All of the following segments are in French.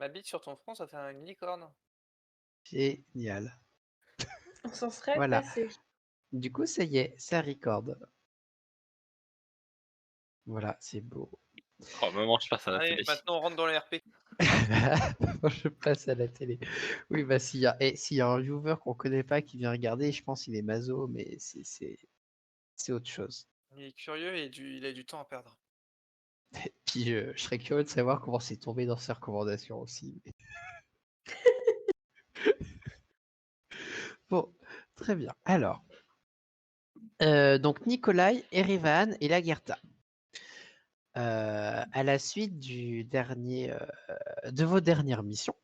Ma bite sur ton front, ça fait une licorne. Génial. On s'en serait Voilà. passé. Du coup, ça y est, ça record. Voilà, c'est beau. Oh, maman, je passe à la Allez, télé. maintenant on rentre dans les RP. Je passe à la télé. Oui, bah s'il y a un viewer qu'on connaît pas qui vient regarder, je pense qu'il est maso, mais c'est autre chose. Il est curieux et il a du temps à perdre. Puis je serais curieux de savoir comment c'est tombé dans ses recommandations aussi. Bon, très bien. Alors, donc Nikolai, Erevan et Lagertha. À la suite de vos dernières missions,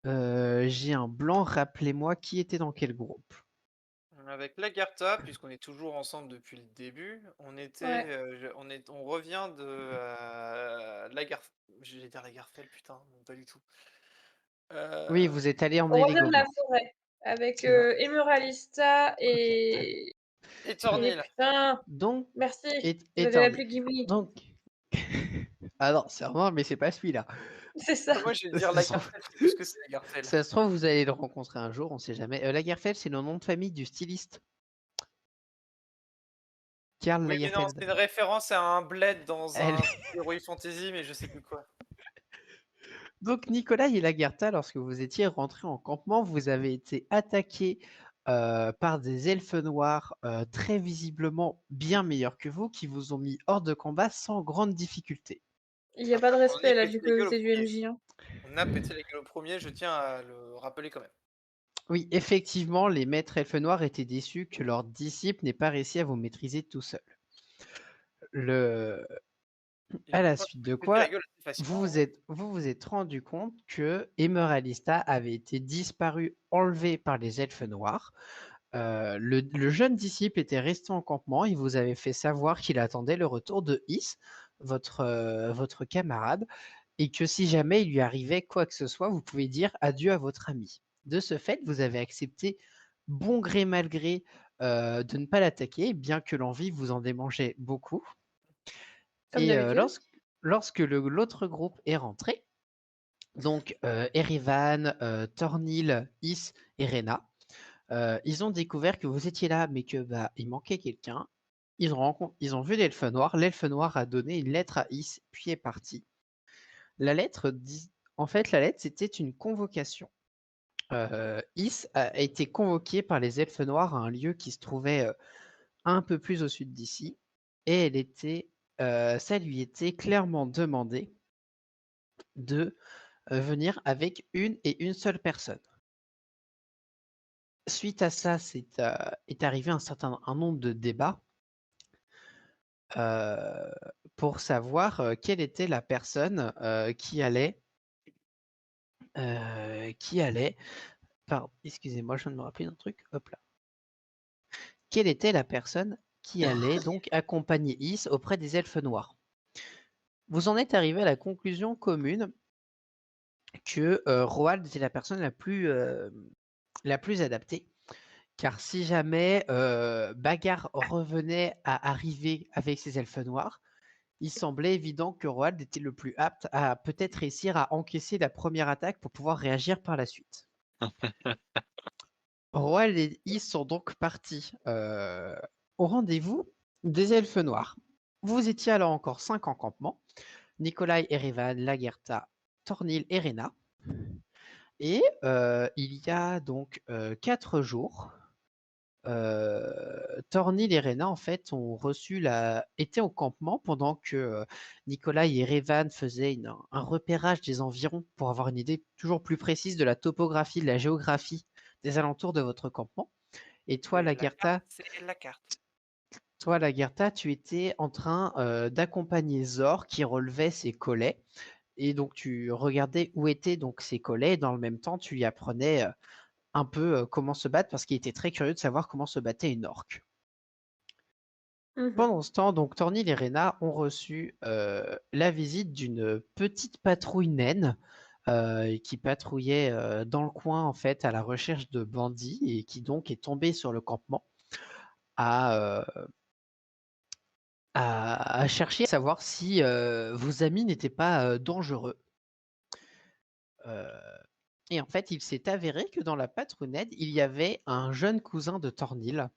j'ai un blanc. Rappelez-moi qui était dans quel groupe. Avec Lagartha, puisqu'on est toujours ensemble depuis le début, on était, Ouais. on revient de j'allais dire Lagarfell, putain, non, pas du tout. Oui, Euh, vous êtes allé On emmener les revient de la gobelins. forêt avec C'est vrai. Emeralista Ok. et et Tornil. putain, Donc, merci. Vous et avez Torni. l'appelé Ghibli. Donc, ah non, c'est vraiment, mais c'est pas celui-là. C'est ça. Moi, je vais dire Ça se trouve, Lagarfell, je sais plus ce que c'est Lagarfell. ça se trouve, vous allez le rencontrer un jour, on sait jamais. Lagerfeld, c'est le nom de famille du styliste. Karl Oui, mais non, Lagerfeld. c'est une référence à un bled dans Elle- un Heroic Fantasy, mais je sais plus quoi. Donc, Nicolas et Lagertha, lorsque vous étiez rentrés en campement, vous avez été attaqués par des elfes noirs très visiblement bien meilleurs que vous, qui vous ont mis hors de combat sans grande difficulté. Il n'y a Après, pas de on en est respect là pété du les gueules au côté du premier. MJ. Hein. On a pété les gueules au premier, je tiens à le rappeler quand même. Oui, effectivement, les maîtres elfes noirs étaient déçus que leur disciple n'ait pas réussi à vous maîtriser tout seul. Le... Ils À m'ont la pas suite de pété la quoi, gueule assez vous facilement, vous hein. êtes rendu compte que Emeralista avait été disparu, enlevé par les elfes noirs. Le jeune disciple était resté en campement. Il vous avait fait savoir qu'il attendait le retour de Is, votre camarade, et que si jamais il lui arrivait quoi que ce soit, vous pouvez dire adieu à votre ami. De ce fait, vous avez accepté, bon gré mal gré, de ne pas l'attaquer, bien que l'envie vous en démangeait beaucoup. Comme Et d'habitude. lorsque l'autre groupe est rentré, donc Erivan, Tornil, Is et Rena, ils ont découvert que vous étiez là, mais que il manquait quelqu'un. Ils ont vu l'elfe noir. L'elfe noir a donné une lettre à Is, puis est parti. En fait, la lettre, c'était une convocation. Is a été convoquée par les elfes noirs à un lieu qui se trouvait un peu plus au sud d'ici, et ça lui était clairement demandé de venir avec une et une seule personne. Suite à ça, est arrivé un nombre de débats euh, pour savoir quelle était la personne qui allait, pardon, excusez-moi, je viens de me rappeler d'un truc, hop là. Quelle était la personne qui allait donc accompagner Is auprès des elfes noirs. Vous en êtes arrivé à la conclusion commune que Roald était la personne la plus adaptée. Car si jamais Bagarre revenait à arriver avec ses elfes noirs, il semblait évident que Roald était le plus apte à peut-être réussir à encaisser la première attaque pour pouvoir réagir par la suite. Roald et Is sont donc partis au rendez-vous des elfes noirs. Vous étiez alors encore 5 en campement. Nikolai, Erevan, Lagertha, Tornil et Rena. Et il y a donc 4 jours, Tornil et Rena en fait étaient au campement pendant que Nikolai et Revan faisaient un repérage des environs pour avoir une idée toujours plus précise de la topographie, de la géographie des alentours de votre campement. Et Oui, la carte, c'est la carte. toi, Lagertha, tu étais en train d'accompagner Zor qui relevait ses collets. Et donc tu regardais où étaient donc ses collets. Et dans le même temps, tu lui apprenais un peu comment se battre parce qu'il était très curieux de savoir comment se battait une orque. Mhm. Pendant ce temps, donc Tornil et Rena ont reçu la visite d'une petite patrouille naine qui patrouillait dans le coin en fait à la recherche de bandits et qui donc est tombée sur le campement à, à chercher à savoir si vos amis n'étaient pas dangereux. Et en fait, il s'est avéré que dans la patrouille, il y avait un jeune cousin de Thornhill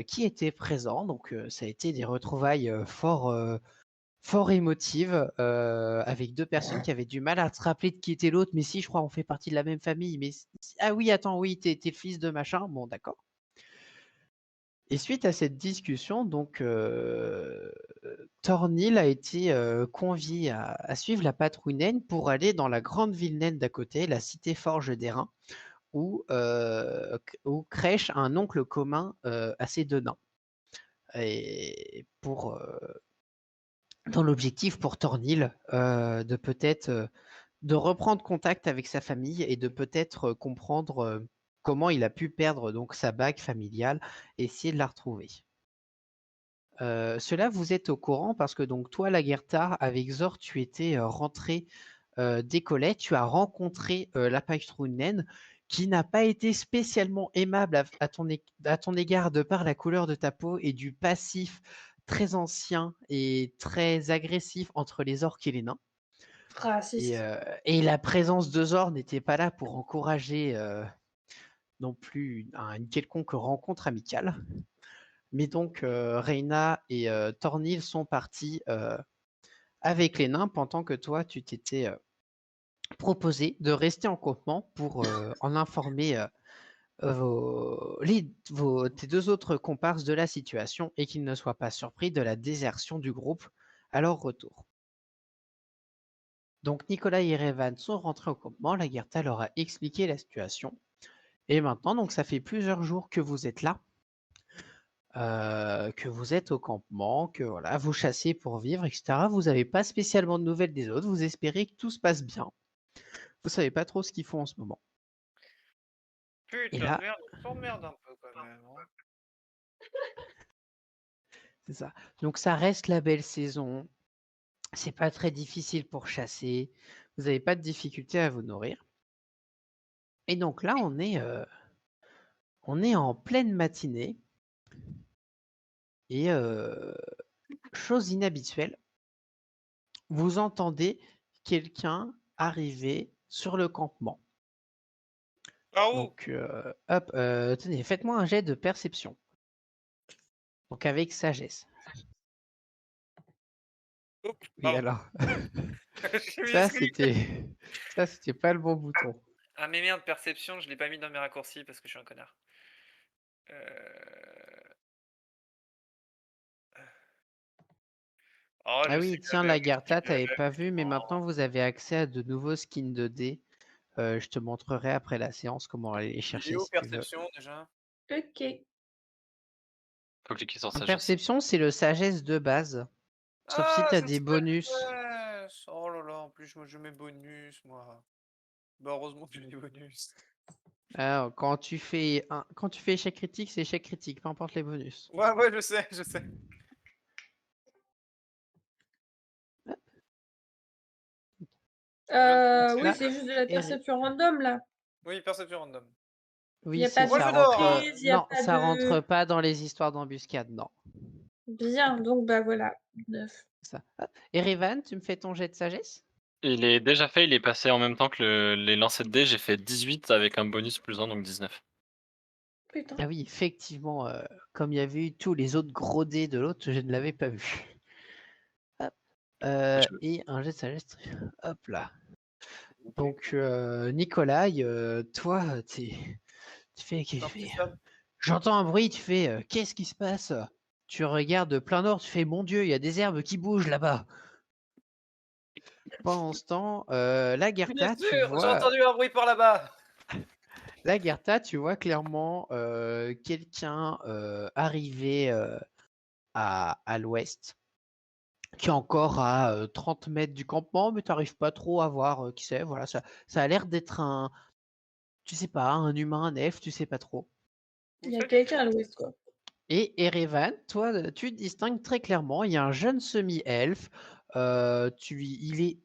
qui était présent. Donc, ça a été des retrouvailles fort émotives avec deux personnes qui avaient du mal à se rappeler de qui était l'autre. Mais si, je crois, on fait partie de la même famille. Mais ah oui, attends, oui, t'es le fils de machin. Bon, d'accord. Et suite à cette discussion, donc Thornhill a été convié à suivre la patrouille naine pour aller dans la grande ville naine d'à côté, la cité Forge d'Airain, où crèche un oncle commun à ces deux nains. Et dans l'objectif pour Thornhill de peut-être de reprendre contact avec sa famille et de peut-être comprendre comment il a pu perdre donc sa bague familiale et essayer de la retrouver. Cela, vous êtes au courant parce que donc toi, Lagertha, avec Zor, tu étais rentré d'Écollet, tu as rencontré la patrouille naine qui n'a pas été spécialement aimable à ton égard de par la couleur de ta peau et du passif très ancien et très agressif entre les orques et les nains. Raciste. Et la présence de Zor n'était pas là pour encourager non plus une quelconque rencontre amicale. Mais donc, Reyna et Thornhill sont partis avec les nains pendant que toi, tu t'étais proposé de rester en campement pour en informer tes deux autres comparses de la situation et qu'ils ne soient pas surpris de la désertion du groupe à leur retour. Donc, Nicolas et Revan sont rentrés au campement. Lagertha leur a expliqué la situation. Et maintenant, donc, ça fait plusieurs jours que vous êtes là. Que vous êtes au campement, que voilà, vous chassez pour vivre, etc. Vous n'avez pas spécialement de nouvelles des autres, vous espérez que tout se passe bien. Vous savez pas trop ce qu'ils font en ce moment. Et Putain, là, merde, on s'emmerde un peu quand même. Hein. c'est ça. Donc ça reste la belle saison. C'est pas très difficile pour chasser. Vous n'avez pas de difficulté à vous nourrir. Et donc là, on est en pleine matinée. Et chose inhabituelle, vous entendez quelqu'un arriver sur le campement. Ah, Donc, hop, tenez, faites-moi un jet de perception. Donc, avec sagesse. oups, Oui, pardon. alors, Je ça, m'excuse. c'était pas le bon bouton. Ah mais merde, perception, je l'ai pas mis dans mes raccourcis parce que je suis un connard. Oh, Ah je sais oui, que tiens, j'avais un petit Lagertha, t'avais bug. pas vu, mais maintenant, Oh. vous avez accès à de nouveaux skins 2D. Je te montrerai après la séance comment aller les Il est chercher où si tu veux. perception déjà? Ok. Faut cliquer sur En sagesse. perception, c'est le sagesse de base. Sauf si Ah, tu as je ne des sais pas bonus. sagesse. Oh là là, en plus moi je mets bonus moi. Bah heureusement que j'ai des bonus. Alors, quand tu fais échec critique, c'est échec critique, peu importe les bonus. Ouais, ouais, je sais, je sais. Oui, Là, c'est juste de la et- perception random là. Oui, perception random. Il n'y oui, a pas de Moi ça je dors, hein. surprise, il n'y a Non, pas ça de. rentre pas dans les histoires d'embuscade, non. Bien, donc bah voilà. 9. Ça. Et Revan, tu me fais ton jet de sagesse? Il est déjà fait, il est passé en même temps que les lancers de dés. J'ai fait 18 avec un bonus plus 1, donc 19. Putain. Ah oui, effectivement, comme il y avait eu tous les autres gros dés de l'autre, je ne l'avais pas vu. Hop, et un jet de sagesse. Hop là. Donc, Nicolas, toi, tu fais, Je suis un petit fan. j'entends un bruit, tu fais, qu'est-ce qui se passe? Tu regardes plein nord, tu fais, mon Dieu, il y a des herbes qui bougent là-bas. Pendant ce temps, Bien Lagertha, sûr, j'ai entendu un bruit par là-bas. tu vois clairement quelqu'un arriver à l'ouest, qui est encore à 30 mètres du campement, mais tu n'arrives pas trop à voir qui c'est. Voilà, ça a l'air d'être tu sais pas, un humain, un elfe, tu sais pas trop. Il y a quelqu'un à l'ouest quoi. Et Erevan, toi, tu distingues très clairement, il y a un jeune semi-elfe, il est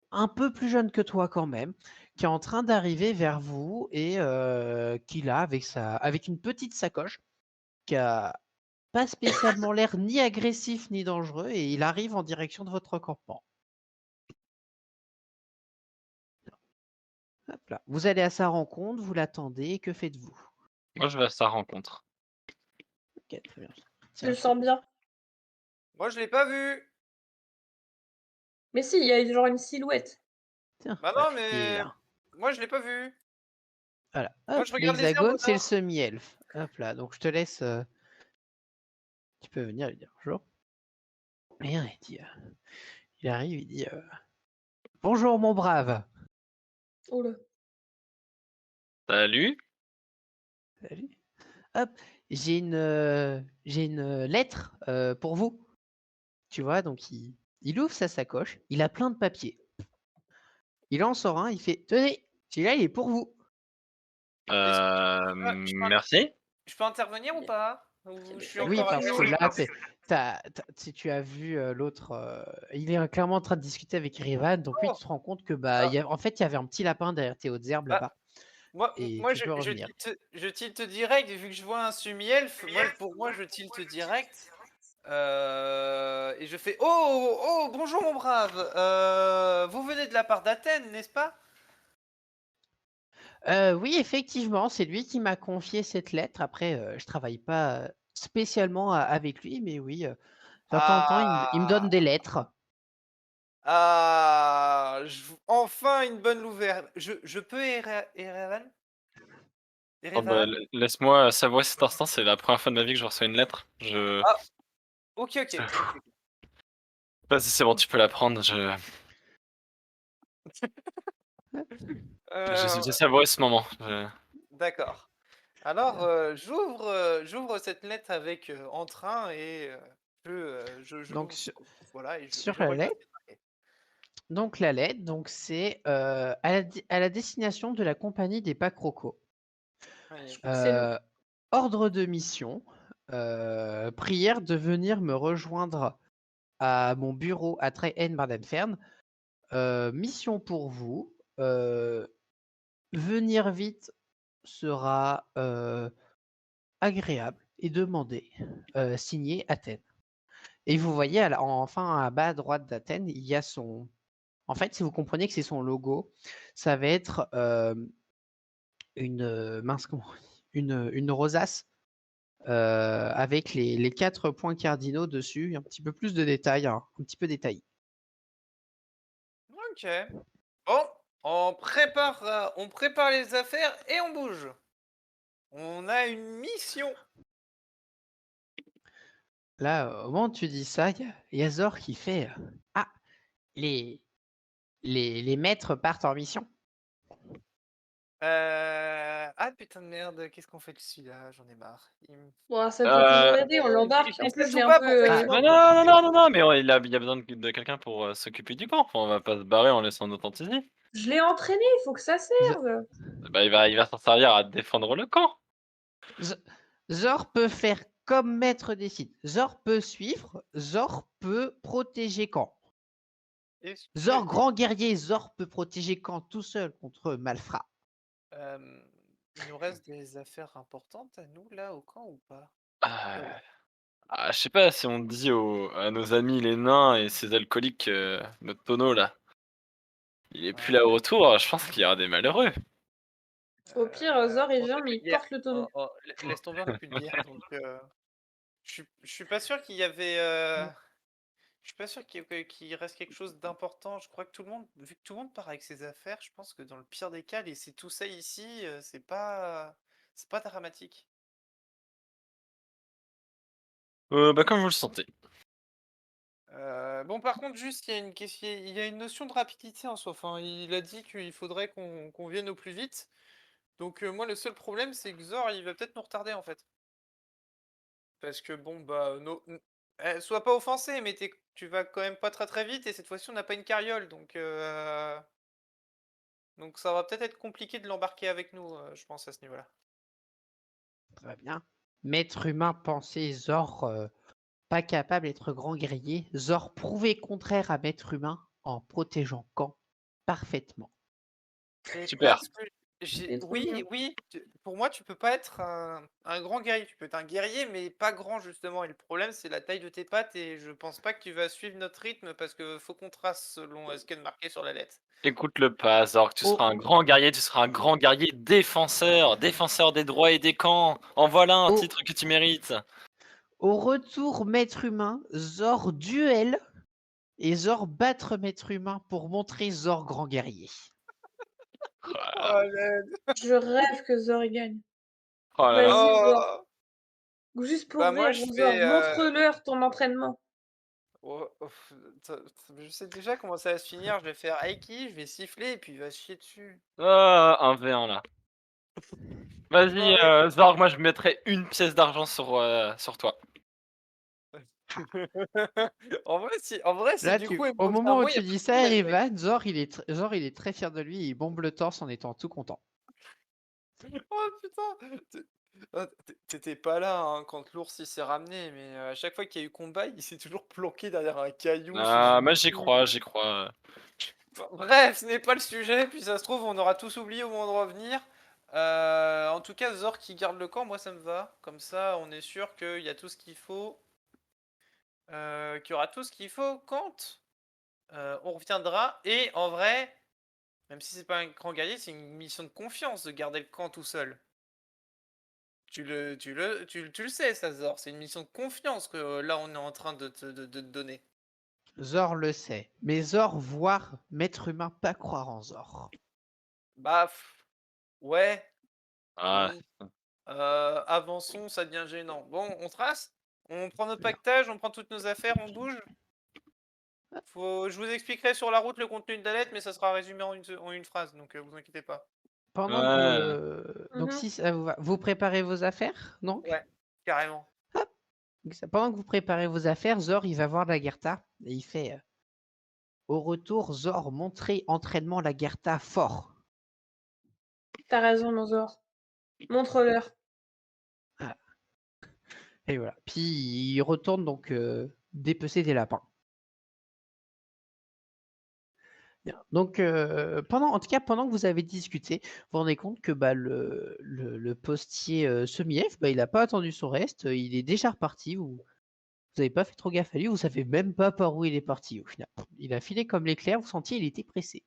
un peu plus jeune que toi quand même, qui est en train d'arriver vers vous et qui là, avec une petite sacoche, qui a pas spécialement l'air ni agressif ni dangereux, et il arrive en direction de votre campement. Hop là. Vous allez à sa rencontre, vous l'attendez, que faites-vous? Moi, je vais à sa rencontre. Ok, très bien. Je Tiens, le sens bien. Moi, je l'ai pas vu. Mais si, il y a genre une silhouette. tiens, Bah bah, non, il est mais là. moi, je l'ai pas vu. Voilà. Moi, Hop, je regarde les herbes l'hexagone, au c'est le nord. semi-elfe. Hop là. Donc je te laisse. Tu peux venir lui dire bonjour. Rien, il dit. Il arrive, il dit bonjour mon brave. Oh là. Salut. Salut. Hop, j'ai une lettre pour vous. Tu vois, donc il ouvre sa sacoche, il a plein de papiers. Il en sort un, il fait tenez, celui-là il est pour vous. Est-ce que Merci. je peux intervenir ou pas? Ou je suis Oui, encore à parce dos? que là, si tu as vu l'autre, il est clairement en train de discuter avec Rivan, donc lui, Oh! tu te rends compte que Ah. en fait, il y avait un petit lapin derrière tes hautes herbes Bah, là-bas, moi, et moi tu peux revenir. je tilte direct, vu que je vois un semi-elfe, pour moi, je tilte direct. Et je fais oh, oh, bonjour mon brave. Vous venez de la part d'Athènes, n'est-ce pas? Oui, effectivement, c'est lui qui m'a confié cette lettre. Après, je travaille pas spécialement avec lui, mais oui, de temps en temps, il me donne des lettres. Enfin une bonne nouvelle. Je peux Erevan? Oh, bah, Erevan? laisse-moi savourer cet instant. C'est la première fois de ma vie que je reçois une lettre. Ah, ok, ok. Vas-y, c'est bon, tu peux la prendre. J'ai Euh, savouré ce moment. d'accord. Alors, j'ouvre cette lettre avec entrain et je Donc, l'ouvre. Voilà, et sur je la regarde. lettre, la lettre, donc c'est à la destination de la compagnie des Pacrocos. Ouais. C'est nous. Ordre de mission, prière de venir me rejoindre à mon bureau à Trey-en-Bardenfern. Mission pour vous, venir vite sera agréable et demandé. Signé Athènes. Et vous voyez, enfin, à bas à droite d'Athènes, il y a son. En fait, si vous comprenez que c'est son logo, ça va être mince, comment on dit une rosace avec les 4 points cardinaux dessus, un petit peu plus de détails, hein, un petit peu détaillé. Ok. Bon, on prépare les affaires et on bouge. On a une mission. Là, au moment où tu dis ça, il y a Zor qui fait ah, les maîtres partent en mission. Ah putain de merde, qu'est-ce qu'on fait de celui-là? J'en ai marre. Bon, ça peut toujours aider, on l'embarque. J'ai En sa plus, je l'ai un soupape, en fait, peu. je m'en Non, fous. non, non, non, non, mais il a besoin de quelqu'un pour s'occuper du camp. Enfin, on va pas se barrer en laissant notre antisie. Je l'ai entraîné, il faut que ça Z- serve. Bah, il va s'en servir à défendre le camp. Z- Zor peut faire comme maître décide. Zor peut suivre, Zor peut protéger camp. Est-ce Zor, que grand guerrier, Zor peut protéger camp tout seul contre Malfrat. il nous reste des affaires importantes à nous là au camp ou pas? Euh, je sais pas si on dit à nos amis les nains et ces alcooliques, notre tonneau là, il est plus Ouais. là au retour, je pense qu'il y aura des malheureux. Au pire, Zor, il On vient, n'a mais plus il de bière. porte le Oh, tonneau. oh, laisse tomber, on n'a plus de bière. Donc, je suis pas sûr qu'il y avait. Je suis pas sûr qu'il reste quelque chose d'important. Je crois que vu que tout le monde part avec ses affaires, je pense que dans le pire des cas, laisser tout ça ici, c'est pas dramatique. Bah comme vous le sentez. Bon, par contre, juste, il y a une notion de rapidité en soi. Enfin, il a dit qu'il faudrait qu'on vienne au plus vite. Donc, moi, le seul problème, c'est que Zor, il va peut-être nous retarder en fait. Parce que bon, bah, sois pas offensé, mais tu vas quand même pas très très vite et cette fois-ci, on n'a pas une carriole. Donc ça va peut-être être compliqué de l'embarquer avec nous, je pense, à ce niveau-là. Très bien. Maître humain pensé, Zor pas capable d'être grand guerrier. Zor prouvé contraire à maître humain en protégeant camp parfaitement. Et Super. Des trucs, Oui, hein. oui, pour moi, tu peux pas être un grand guerrier. Tu peux être un guerrier, mais pas grand, justement. Et le problème, c'est la taille de tes pattes. Et je pense pas que tu vas suivre notre rythme parce que faut qu'on trace selon ce qu'il y a de marqué sur la lettre. Écoute-le pas, Zorg, tu seras Au, un grand guerrier, tu seras un grand guerrier défenseur, défenseur des droits et des camps. En voilà un au, titre que tu mérites. au retour, maître humain, Zor duel et Zor battre maître humain pour montrer Zor grand guerrier. Voilà. Oh, l'aide. Je rêve que Zor il gagne. Oh là là. Vas-y, Zor. Oh. Ou juste pour Bah, moi, rire, je Zor, fais. montre-leur ton entraînement. Oh, oh, je sais déjà comment ça va se finir. Je vais faire Aiki, je vais siffler et puis il va se chier dessus. Ah, un V1 là. Vas-y, Non, mais- Zorg, moi je mettrai une pièce d'argent sur toi. En vrai, si Là, du coup, il me au revient à moment où moi, il y tu a pas dis de ça, problème, mec. Evan, Zor, il est très fier de lui, il bombe le torse en étant tout content. Oh putain! T'étais pas là hein, quand l'ours il s'est ramené, mais à chaque fois qu'il y a eu combat, il s'est toujours planqué derrière un caillou sous Ah, une moi j'y butte. crois, j'y crois. Enfin, bref, ce n'est pas le sujet, puis ça se trouve, on aura tous oublié au moment de revenir. En tout cas, Zor qui garde le camp, moi ça me va. Comme ça, on est sûr qu'il y a tout ce qu'il faut. Qu'il y aura tout ce qu'il faut quand on reviendra. Et en vrai, même si c'est pas un grand guerrier, c'est une mission de confiance de garder le camp tout seul. Tu le sais, ça, Zor. C'est une mission de confiance que là, on est en train de te donner. Zor le sait, mais Zor voir maître humain pas croire en Zor. Bah, ouais, Ah, oui. Avançons, ça devient gênant. Bon, on trace? On prend notre Bien. pactage, on prend toutes nos affaires, on bouge? Je vous expliquerai sur la route le contenu de la lettre, mais ça sera résumé en une phrase, donc vous inquiétez pas. Pendant ouais. que donc Mhm. si ça vous va, vous préparez vos affaires, donc. Ouais, carrément. Pendant que vous préparez vos affaires, Zor il va voir Lagertha et il fait au retour, Zor montrer entraînement Lagertha fort. T'as raison, mon Zor. Montre-leur. Ah, et voilà. Puis il retourne donc dépecer des lapins. Bien. Donc en tout cas, pendant que vous avez discuté, vous vous rendez compte que bah, le postier semi-elfe, bah, il n'a pas attendu son reste, il est déjà reparti. Vous n'avez pas fait trop gaffe à lui, vous savez même pas par où il est parti au final. Il a filé comme l'éclair, vous sentiez il était pressé.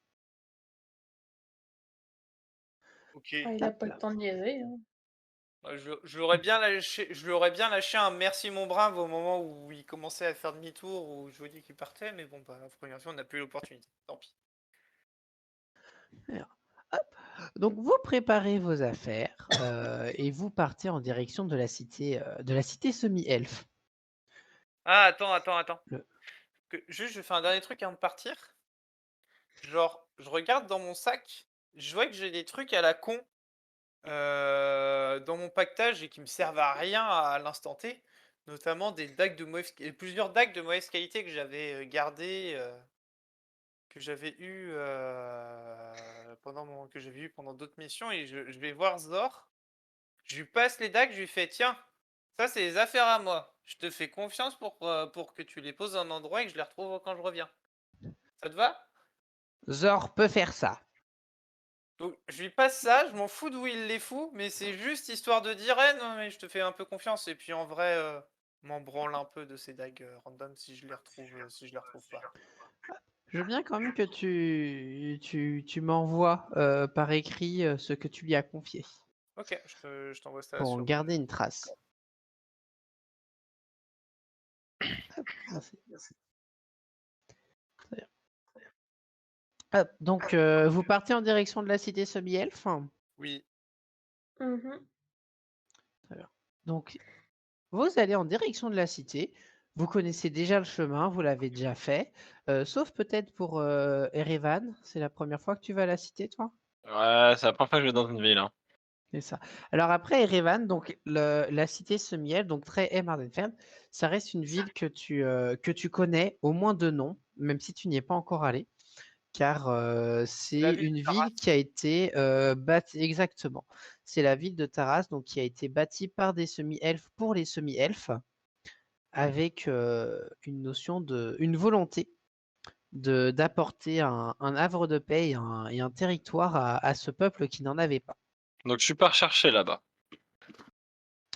Ok. Ah, il a Hop pas le là. temps de niaiser, hein. Je lui aurais bien lâché un merci mon brave au moment où il commençait à faire demi-tour, où je vous dis qu'il partait, mais bon, bah, la première fois, on n'a plus l'opportunité. Tant pis. Alors, hop. Donc vous préparez vos affaires et vous partez en direction de la cité semi-elfe. Ah, attends. Le- Juste, je fais un dernier truc avant de partir. Genre, je regarde dans mon sac, je vois que j'ai des trucs à la con dans mon pactage et qui me servent à rien à l'instant T. Notamment des dagues de plusieurs dagues de mauvaise qualité que j'avais gardées, que j'avais eu pendant d'autres missions. Et je vais voir Zor. Je lui passe les dagues, je lui fais tiens, ça c'est les affaires à moi. Je te fais confiance pour que tu les poses à un endroit et que je les retrouve quand je reviens. Ça te va? Zor peut faire ça. Donc je lui passe ça, je m'en fous d'où il les fout, mais c'est juste histoire de dire eh, non mais je te fais un peu confiance et puis en vrai m'en branle un peu de ces dagues random si je les retrouve pas. Je veux bien quand même que tu m'envoies par écrit ce que tu lui as confié Ok, je t'envoie ça pour en sur. garder une trace. Hop, merci. Très bien. Hop, donc vous partez en direction de la cité semi-elfe. Oui. Mhm. Très bien. Donc vous allez en direction de la cité. Vous connaissez déjà le chemin, vous l'avez déjà fait. Sauf peut-être pour Erevan. C'est la première fois que tu vas à la cité, toi? Ouais, c'est la première fois que je vais dans une ville. Hein. C'est ça. Alors après Erevan, donc la cité semi-elfe, donc très Mardenfeld, ça reste une ville que tu connais au moins de nom, même si tu n'y es pas encore allé, car C'est la c'est ville de une Taras. ville qui a été bâtie exactement. C'est la ville de Taras, donc qui a été bâtie par des semi-elfes pour les semi-elfes, avec une volonté d'apporter un havre de paix et un territoire à ce peuple qui n'en avait pas. Donc je suis pas recherché là-bas.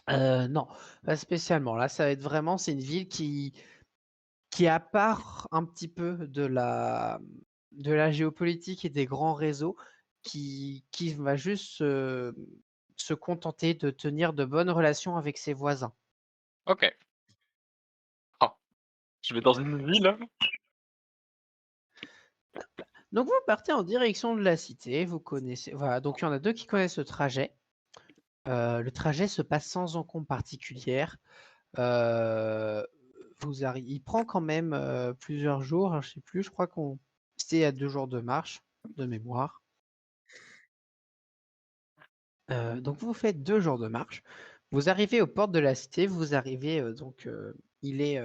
Non, pas spécialement. Là, ça va être vraiment, c'est une ville qui est à part un petit peu de la géopolitique et des grands réseaux, qui va juste se contenter de tenir de bonnes relations avec ses voisins. OK. Ah, je vais dans une ville, hein. Donc vous partez en direction de la cité, vous connaissez, voilà, donc il y en a 2 qui connaissent le trajet. Le trajet se passe sans encombre particulière. Il prend quand même plusieurs jours, hein, je sais plus, je crois qu'on c'était à 2 jours de marche, de mémoire. Donc vous faites 2 jours de marche. Vous arrivez aux portes de la cité, vous arrivez donc il est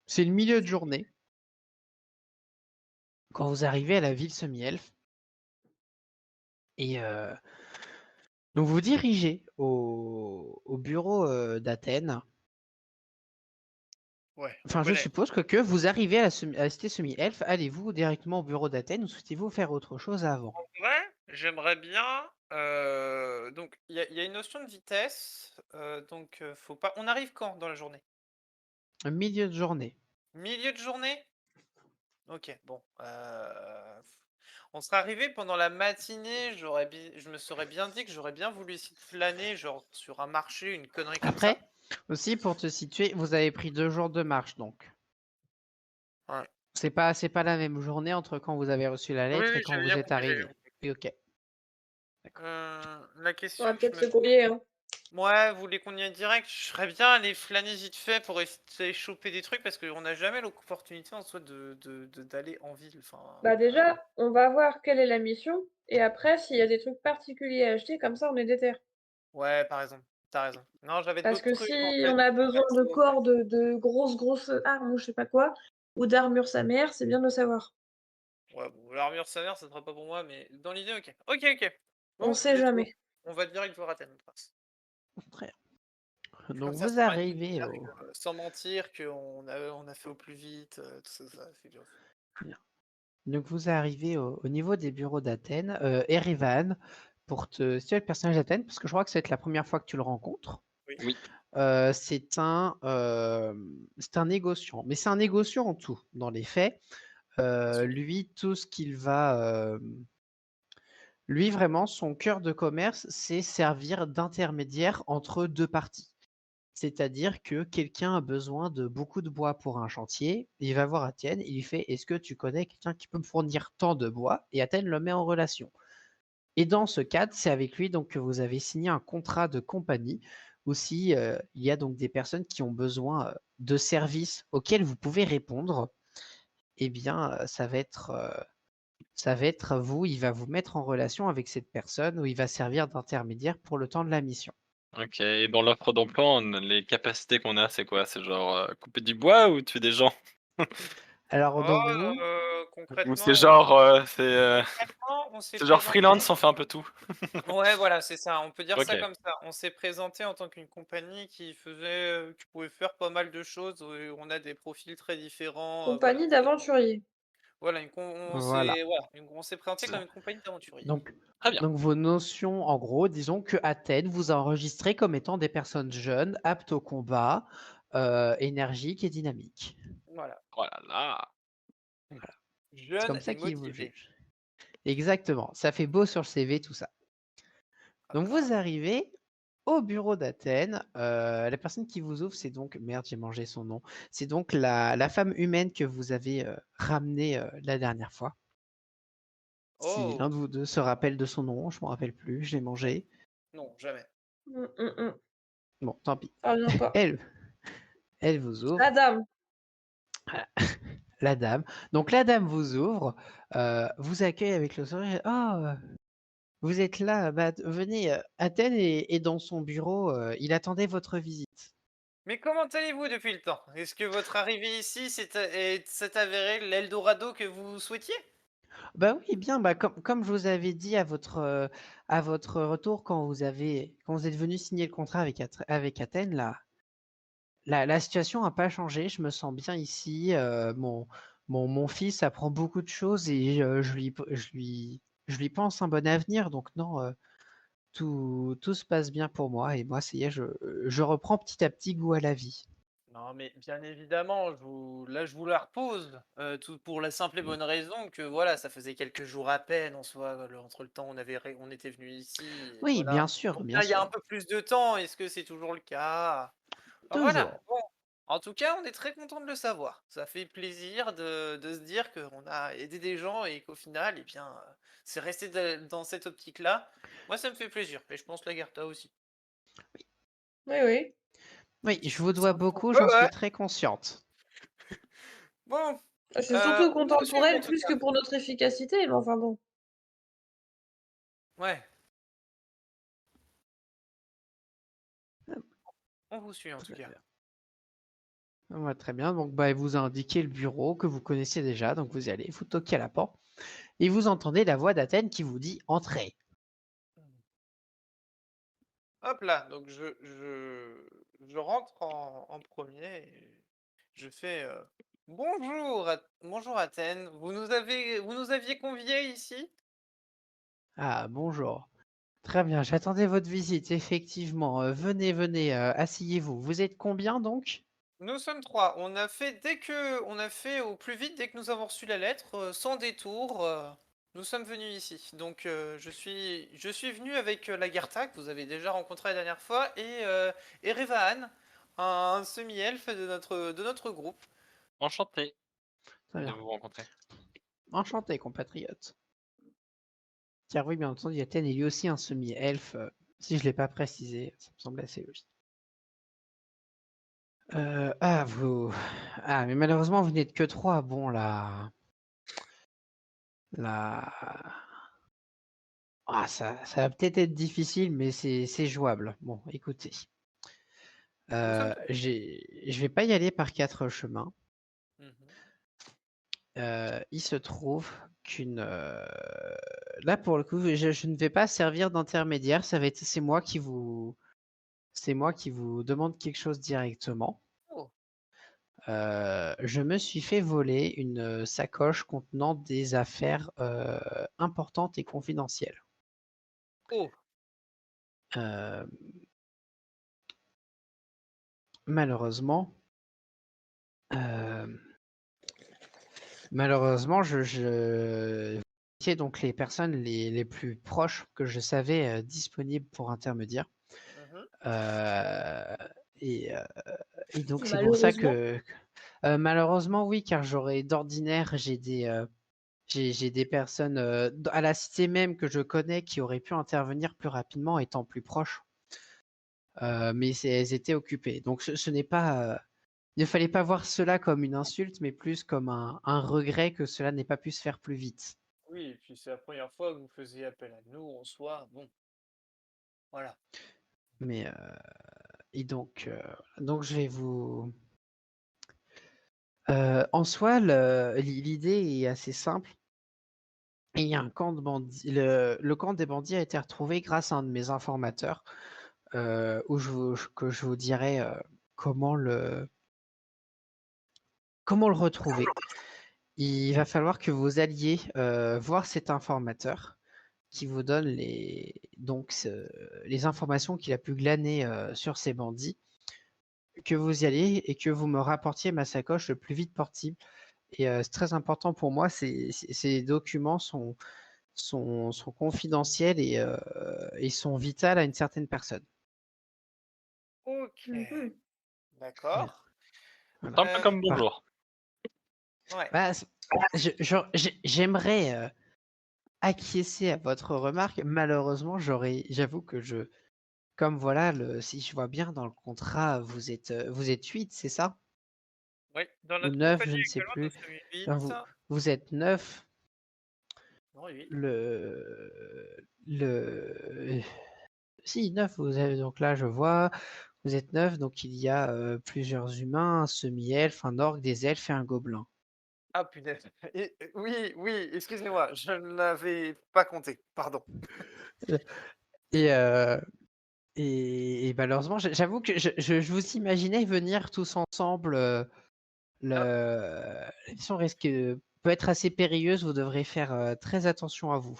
c'est le milieu de journée. Quand vous arrivez à la ville semi-elfe et donc vous dirigez au bureau d'Athènes. Ouais, on Enfin, je connaît. suppose que vous arrivez à la cité semi-elfe, allez-vous directement au bureau d'Athènes ou souhaitez-vous faire autre chose avant? Ouais, j'aimerais bien. Donc, il y a une notion de vitesse. Donc, faut pas. On arrive quand dans la journée? Milieu de journée. Milieu de journée? Ok, bon. On serait arrivé pendant la matinée. Je me serais bien dit que j'aurais bien voulu essayer de flâner, genre sur un marché, une connerie comme ça. Après, aussi pour te situer, vous avez pris 2 jours de marche donc. Ouais. C'est pas la même journée entre quand vous avez reçu la Oui, lettre et oui, quand j'avais vous bien êtes compris, j'avais arrivé. bien compris. Oui, ok. La On va question que je peut-être me se grouiller, hein. Ouais, vous voulez qu'on y aille direct? Je serais bien aller flâner vite fait pour essayer de choper des trucs parce qu'on n'a jamais l'opportunité en soi d'aller en ville. Enfin, Bah déjà, on va voir quelle est la mission, et après, s'il y a des trucs particuliers à acheter, comme ça on est déter. ouais, par raison. T'as raison. Non, j'avais Parce d'autres que trucs en si tête. on a besoin de Perso. corps, de grosses armes ou je sais pas quoi, ou d'armure sa mère, c'est bien de le savoir. Ouais, bon, l'armure sa mère, ça sera pas pour moi, mais dans l'idée, ok. Ok, ok. On Bon, sait let's go. jamais. On va direct voir Athènes, trace. Très bien. Comme Donc ça vous fera une idée arrivez claire au. sans mentir on a fait au plus vite, tout ça, ça fait dur. Bien. Donc vous arrivez au niveau des bureaux d'Athènes. Erivan, pour te situer le personnage d'Athènes, parce que je crois que c'est la première fois que tu le rencontres. Oui. Oui. C'est un négociant, mais c'est un négociant en tout. Dans les faits, lui, tout ce qu'il va, lui vraiment, son cœur de commerce, c'est servir d'intermédiaire entre 2 parties. C'est-à-dire que quelqu'un a besoin de beaucoup de bois pour un chantier, il va voir Athènes, il lui fait: «Est-ce que tu connais quelqu'un qui peut me fournir tant de bois?» et Athènes le met en relation. Et dans ce cadre, c'est avec lui donc que vous avez signé un contrat de compagnie. Aussi, il y a donc des personnes qui ont besoin, de services auxquels vous pouvez répondre. Eh bien, ça va être vous, il va vous mettre en relation avec cette personne où il va servir d'intermédiaire pour le temps de la mission. OK, et dans l'offre d'emploi, les capacités qu'on a, c'est quoi? C'est genre, couper du bois ou tuer des gens? Alors Oh, donc vous Ou c'est concrètement, genre, on s'est c'est genre présenté. freelance, on fait un peu tout? Ouais, voilà, c'est ça, on peut dire ça OK, comme ça. On s'est présenté en tant qu'une compagnie qui pouvait faire pas mal de choses, on a des profils très différents, voilà. Compagnie d'aventuriers. Voilà, une com on voilà. s'est voilà, on s'est présenté comme Bon, une compagnie d'aventuriers. donc très bien. donc vos notions, en gros, disons que Athènes vous a enregistré comme étant des personnes jeunes, aptes au combat, énergiques et dynamiques. Voilà. Oh là là! Voilà, c'est Jeune comme et ça qu'ils vous motivé. jugent. Exactement, ça fait beau sur le CV tout ça. Ah Donc bah, vous arrivez au bureau d'Athènes, la personne qui vous ouvre, c'est donc merde, j'ai mangé son nom. C'est donc la femme humaine que vous avez, ramenée, la dernière fois. Si l'un oh! de vous 2 se rappelle de son nom, je m'en rappelle plus, je l'ai Non, mangé. non, jamais. Mmh. Bon, tant pis. Ça revient pas. Elle elle vous La ouvre, dame. voilà, la dame. Donc la dame vous ouvre, vous accueille avec le sourire: «Oh, vous êtes là, bah, venez, Athènes est dans son bureau, il attendait votre visite». Mais comment allez-vous depuis le temps? Est-ce que votre arrivée ici s'est avérée l'Eldorado que vous souhaitiez? Bah oui, bien, bah, comme je vous avais dit à votre retour quand vous êtes venu signer le contrat avec Athènes, la situation n'a pas changé. Je me sens bien ici. mon fils apprend beaucoup de choses et je lui pense un bon avenir. Donc non, tout se passe bien pour moi et moi, ça y est, je reprends petit à petit goût à la vie. Non, mais bien évidemment, je vous la repose, tout pour la simple et bonne raison que voilà, ça faisait quelques jours à peine en soi, entre le temps on était venu ici et Oui, bien voilà. sûr, Donc bien là, il y a un sûr. peu plus de temps, est-ce que c'est toujours le cas? Enfin voilà, Toujours. bon, en tout cas, on est très content de le savoir. Ça fait plaisir de se dire qu'on a aidé des gens et qu'au final, eh bien, c'est resté dans cette optique-là. Moi, ça me fait plaisir et je pense Lagarta aussi. Oui, oui. Oui, je vous dois beaucoup, Ouais, j'en suis ouais. très consciente. Bon, Je suis surtout on vous contente pour suivra en elle tout plus que cas. pour notre efficacité, mais enfin bon. Ouais, on vous suit en tout Très cas. bien. Ouais, très bien. Donc, bah, elle vous a indiqué le bureau que vous connaissez déjà. Donc, vous y allez, vous toquez à la porte et vous entendez la voix d'Athènes qui vous dit entrez. Hop là, donc je rentre en premier et je fais bonjour, bonjour Athènes. Vous nous aviez conviés ici? Ah, bonjour. Très bien, j'attendais votre visite, effectivement. Venez, venez, asseyez-vous. Vous êtes combien donc? Nous sommes trois. On a fait au plus vite dès que nous avons reçu la lettre, sans détour. Nous sommes venus ici. Donc je suis venu avec Lagartha que vous avez déjà rencontré la dernière fois et Revahan, un semi-elfe de notre groupe. Enchanté Très de bien. vous rencontrer. Enchanté, compatriote. Car oui, bien entendu, Athènes est lui aussi un semi-elfe. Si je ne l'ai pas précisé, ça me semble assez logique. Vous. Ah, mais malheureusement, vous n'êtes que trois. Bon, là. Ah, ça va peut-être être difficile, mais c'est jouable. Bon, écoutez. Nous sommes. Je vais pas y aller par quatre chemins. Mhm. Il se trouve qu'une. Là, pour le coup, je ne vais pas servir d'intermédiaire. C'est moi qui vous demande quelque chose directement. Oh, Je me suis fait voler une sacoche contenant des affaires importantes et confidentielles. oh, Euh, malheureusement, euh, malheureusement, c'est donc les personnes les plus proches que je savais disponibles pour intermédiaire. mhm. Euh, et, euh, et donc c'est pour ça Malheureusement. que malheureusement oui, car d'ordinaire j'ai des personnes à la cité même que je connais qui auraient pu intervenir plus rapidement étant plus proches, mais elles étaient occupées. Donc ce n'est pas, il ne fallait pas voir cela comme une insulte, mais plus comme un regret que cela n'ait pas pu se faire plus vite. Oui, et puis c'est la première fois que vous faisiez appel à nous en soi. Bon, voilà. Mais et donc je vais vous. En soi, l'idée est assez simple. Et il y a un camp de bandits. Le camp des bandits a été retrouvé grâce à un de mes informateurs, que je vous dirai comment comment le retrouver. Il va falloir que vous alliez voir cet informateur qui vous donne les informations qu'il a pu glaner sur ces bandits, que vous y alliez et que vous me rapportiez ma sacoche le plus vite possible. Et c'est très important pour moi, ces documents sont confidentiels et sont vitales à une certaine personne. Ok, Mhm. Voilà. d'accord. Voilà. C'est un peu comme Par- bonjour. Ouais. bah, j'aimerais acquiescer à votre remarque. Malheureusement, j'avoue que comme voilà, si je vois bien dans le contrat, vous êtes 8, c'est ça? Oui, dans Ou notre 9, compagnie je ne sais actuellement, nous plus. sommes Enfin, 8. vous êtes 9. Non, 8. Le si 9, vous avez donc là je vois, vous êtes 9, donc il y a plusieurs humains, un semi-elfe, un orc, des elfes et un gobelin. Ah, punaise. Oui, oui, excusez-moi, je ne l'avais pas compté, pardon. Et, euh, et malheureusement, j'avoue que je vous imaginais venir tous ensemble La mission peut être assez périlleuse, vous devrez faire très attention à vous.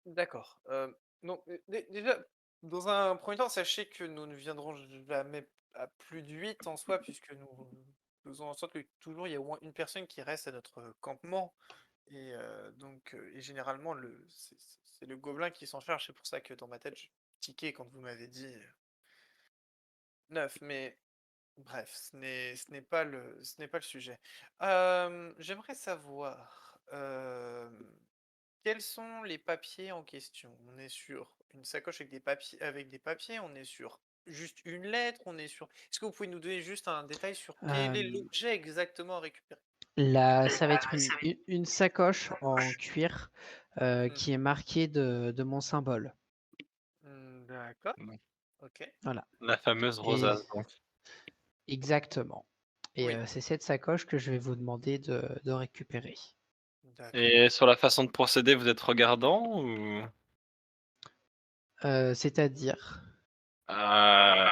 D'accord. Donc, déjà, dans un premier temps, sachez que nous ne viendrons jamais à plus de 8 en soi, puisque nous faisons en sorte que toujours il y a au moins une personne qui reste à notre campement. Et et généralement, c'est le gobelin qui s'en charge. C'est pour ça que dans ma tête, je tiquais quand vous m'avez dit 9. Mais bref, ce n'est pas le sujet. J'aimerais savoir. Quels sont les papiers en question? On est sur une sacoche avec des papiers, on est sur juste une lettre, on est sur est-ce que vous pouvez nous donner juste un détail sur quel est Euh, l'objet exactement à récupérer? Ça va être une sacoche en cuir Mmh. qui est marquée de mon symbole. D'accord, Ouais. OK. Voilà. La fameuse Et rosace, donc. exactement. Et Oui, c'est cette sacoche que je vais vous demander de récupérer. d'accord. Et sur la façon de procéder, vous êtes regardant ou C'est-à-dire, Euh,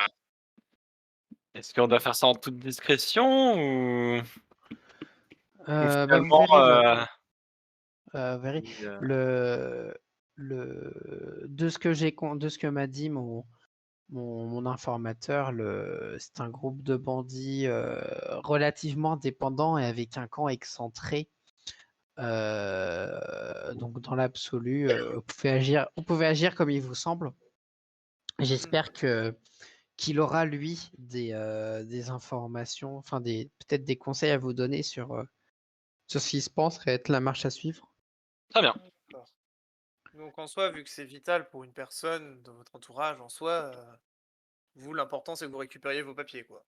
est-ce qu'on doit faire ça en toute discrétion ou vous finalement verrez vous verrez oui, de ce que m'a dit mon informateur, c'est un groupe de bandits relativement indépendants et avec un camp excentré. Donc dans l'absolu, vous pouvez agir comme il vous semble. Mmh. J'espère qu'il aura lui des informations, enfin peut-être des conseils à vous donner sur ce qui se pense et être la marche à suivre. très bien. D'accord. Donc en soi, vu que c'est vital pour une personne dans votre entourage en soi, vous l'important c'est que vous récupériez vos papiers, quoi?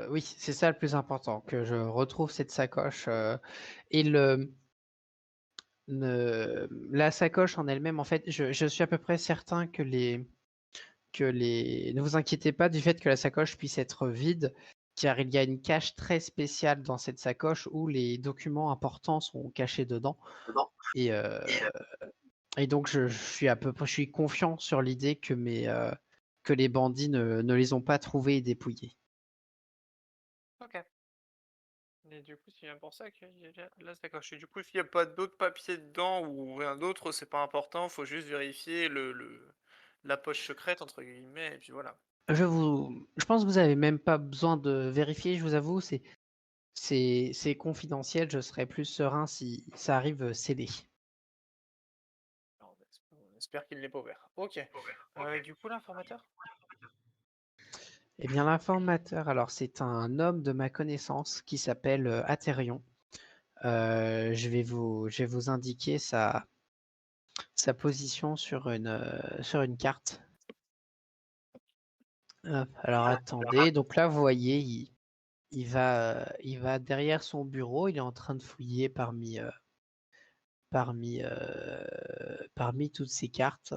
Oui, c'est ça le plus important, que je retrouve cette sacoche et la sacoche en elle-même. En fait, je suis à peu près certain ne vous inquiétez pas du fait que la sacoche puisse être vide, car il y a une cache très spéciale dans cette sacoche où les documents importants sont cachés dedans. Et, et donc, je suis confiant sur l'idée que les bandits ne les ont pas trouvés et dépouillés. OK. Et du coup, c'est bien pour ça qu'il y a la sacoche. Et du coup, s'il y a pas d'autres papiers dedans ou rien d'autre, c'est pas important, faut juste vérifier la poche secrète entre guillemets et puis voilà. Je pense que vous avez même pas besoin de vérifier, je vous avoue, c'est confidentiel, je serais plus serein si ça arrive scellé. Alors, on espère qu'il n'est pas ouvert. OK. Du coup, l'informateur? Eh bien, l'informateur, alors c'est un homme de ma connaissance qui s'appelle Atherion. Je vais vous indiquer sa position sur une carte. Hop, alors attendez, donc là vous voyez, il va derrière son bureau, il est en train de fouiller parmi toutes ces cartes.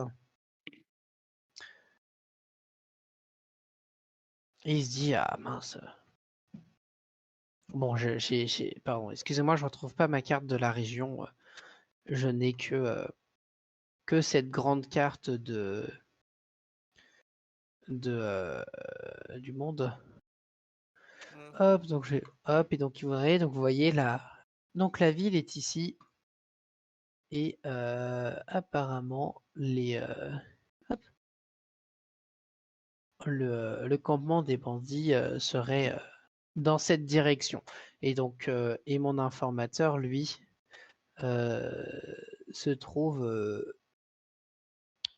Et il se dit, ah mince. Bon, pardon, excusez-moi, je retrouve pas ma carte de la région. Je n'ai que cette grande carte du monde. Mhm. Hop, hop, et donc donc vous voyez donc la ville est ici et apparemment hop, le campement des bandits serait dans cette direction. Et donc et mon informateur lui se trouve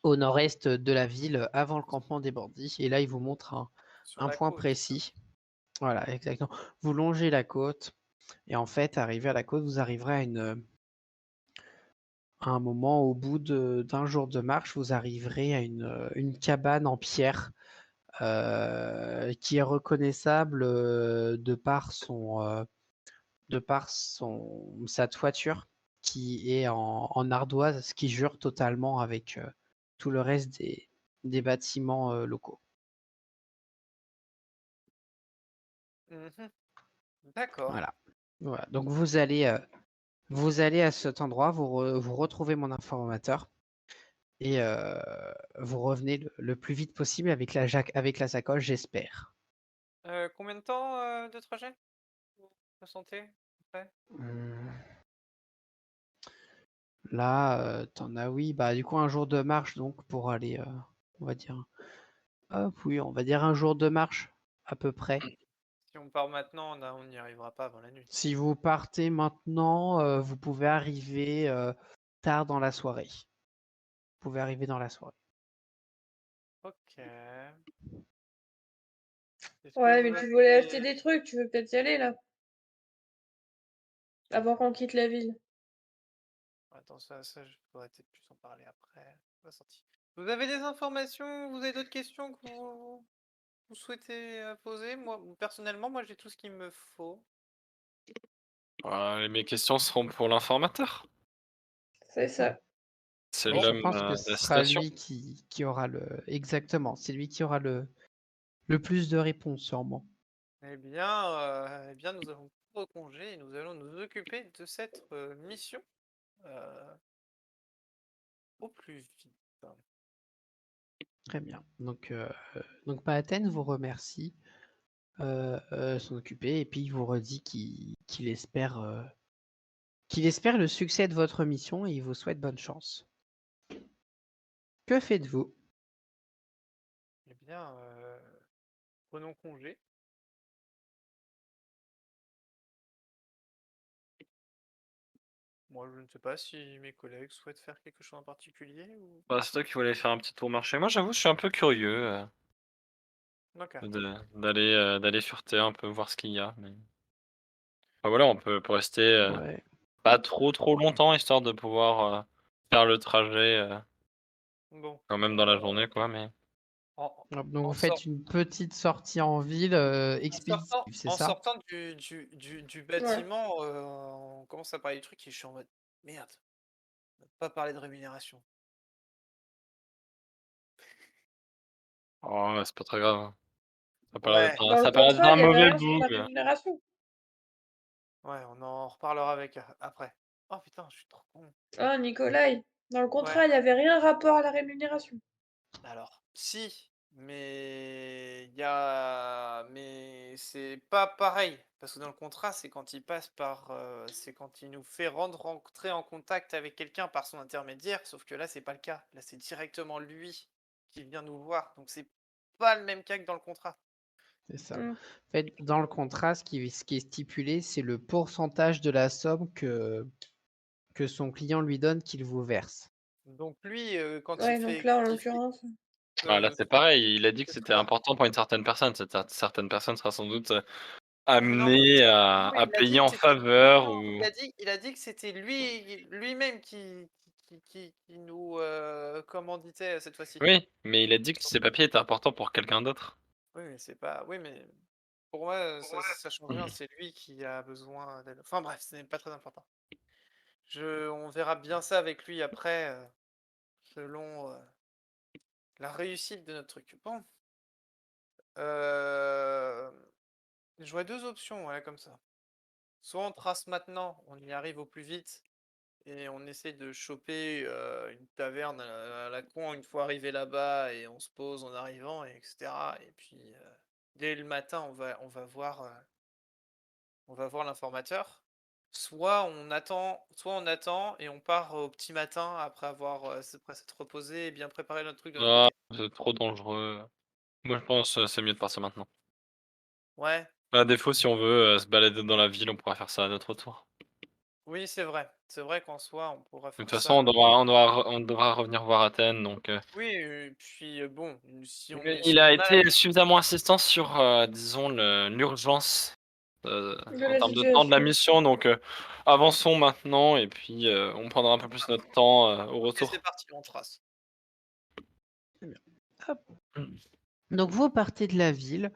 au nord-est de la ville avant le campement des bandits. Et là il vous montre Sur un la point côte. précis. Voilà, exactement. Vous longez la côte et en fait, arrivé à la côte, vous arriverez à un moment, au bout d'un jour de marche, vous arriverez à une cabane en pierre qui est reconnaissable de par sa toiture qui est en ardoise, ce qui jure totalement avec tout le reste des bâtiments locaux. Mhm. D'accord. Voilà. Voilà. Donc vous allez à cet endroit, vous retrouvez mon informateur et vous revenez le plus vite possible avec avec la sacoche, j'espère. Combien de temps de trajet vous ressentez après? Là, t'en as, oui, bah du coup un jour de marche donc pour aller, on va dire, hop, oui, on va dire un jour de marche à peu près. Si on part maintenant, on n'y arrivera pas avant la nuit. Si vous partez maintenant, vous pouvez arriver tard dans la soirée. Vous pouvez arriver dans la soirée. OK. Est-ce que Ouais, vous mais tu voulais acheter avez des trucs, tu veux peut-être y aller là, avant qu'on quitte la ville. attends, ça je pourrais peut-être plus en parler après, la sortie. Vous avez des informations, vous avez d'autres questions que vous souhaitez, poser? Moi, personnellement, moi j'ai tout ce qu'il me faut. Mes questions seront pour l'informateur. C'est ça. C'est Je l'homme pense que de ce la sera station. lui qui aura le... Exactement, c'est lui qui aura le plus de réponses sûrement. Eh bien, nous allons prendre congé et nous allons nous occuper de cette, mission, heu, au plus vite. Très bien. Donc Paaten vous remercie, s'en occuper, et puis il vous redit qu'il espère le succès de votre mission et il vous souhaite bonne chance. Que faites-vous? Eh bien, prenons congé. Moi, je ne sais pas si mes collègues souhaitent faire quelque chose en particulier ou Bah, c'est toi qui voulais faire un petit tour marché. Moi, j'avoue, je suis un peu curieux OK. d'aller fureter un peu, voir ce qu'il y a. Mais... Enfin, voilà, on peut rester Ouais. pas trop longtemps, histoire de pouvoir faire le trajet Bon, quand même dans la journée, quoi. Mais en Hop, donc en vous sort faites une petite sortie en ville expéditive, c'est en ça? sortant du Ouais. bâtiment, on commence à parler du truc et je suis en mode: «Merde, on n'a pas parlé de rémunération». oh, c'est pas très grave, hein. Ouais, Dans le Ça paraît d'être contrat, un il y avait mauvais rien sur bout. la rémunération. ouais, on en reparlera avec, après. Oh putain, je suis trop con. Ah, Nicolai, dans le Ouais. contrat, il y avait rien rapport à la rémunération. Alors, si, mais c'est pas pareil. Parce que dans le contrat, c'est quand il passe par, c'est quand il nous fait rentrer en contact avec quelqu'un par son intermédiaire, sauf que là, c'est pas le cas. Là, c'est directement lui qui vient nous voir, donc c'est pas le même cas que dans le contrat. C'est ça. Hmm. En fait, dans le contrat, ce qui est stipulé, c'est le pourcentage de la somme que son client lui donne qu'il vous verse. Donc lui, quand il Ouais, donc fait là, en quand il fait, l'occurrence. Ah, là, c'est son pareil. Il a dit que cette c'était fois important pour une certaine personne. Cette certaine personne sera sans doute non, amenée non, à il a dit payer que en c'était non, faveur non, ou... il a dit que c'était lui-même qui nous, commanditait cette fois-ci. Oui, mais il a dit que ces papiers étaient importants pour quelqu'un d'autre. Oui, mais c'est pas oui, mais pour moi, ça change rien, c'est lui qui a besoin d'aide. Enfin bref, ce n'est pas très important. On verra bien ça avec lui après, selon, la réussite de notre truc. Bon, hem, je vois 2 options, voilà, comme ça. Soit on trace maintenant, on y arrive au plus vite et on essaie de choper, une taverne à la con une fois arrivé là-bas et on se pose en arrivant et etc. Et puis, dès le matin, on va voir l'informateur. Soit on attend et on part au petit matin après avoir, après s'être reposé et bien préparé notre truc de notre Ah, côté. c'est trop dangereux. Moi, je pense c'est mieux de partir maintenant. Ouais, À défaut, si on veut se balader dans la ville, on pourra faire ça à notre tour. oui, c'est vrai. C'est vrai qu'en soi, on pourra De toute faire façon, ça. on devra revenir voir Athènes, donc Oui et puis, bon, mais si il a on a été suffisamment insistant sur, disons l'urgence, De en la termes de temps de la situation. mission, donc avançons maintenant et puis, on prendra un peu plus notre temps, au OK, c'est retour. parti, on trace. Très bien. Hop. Mmh. Donc vous partez de la ville.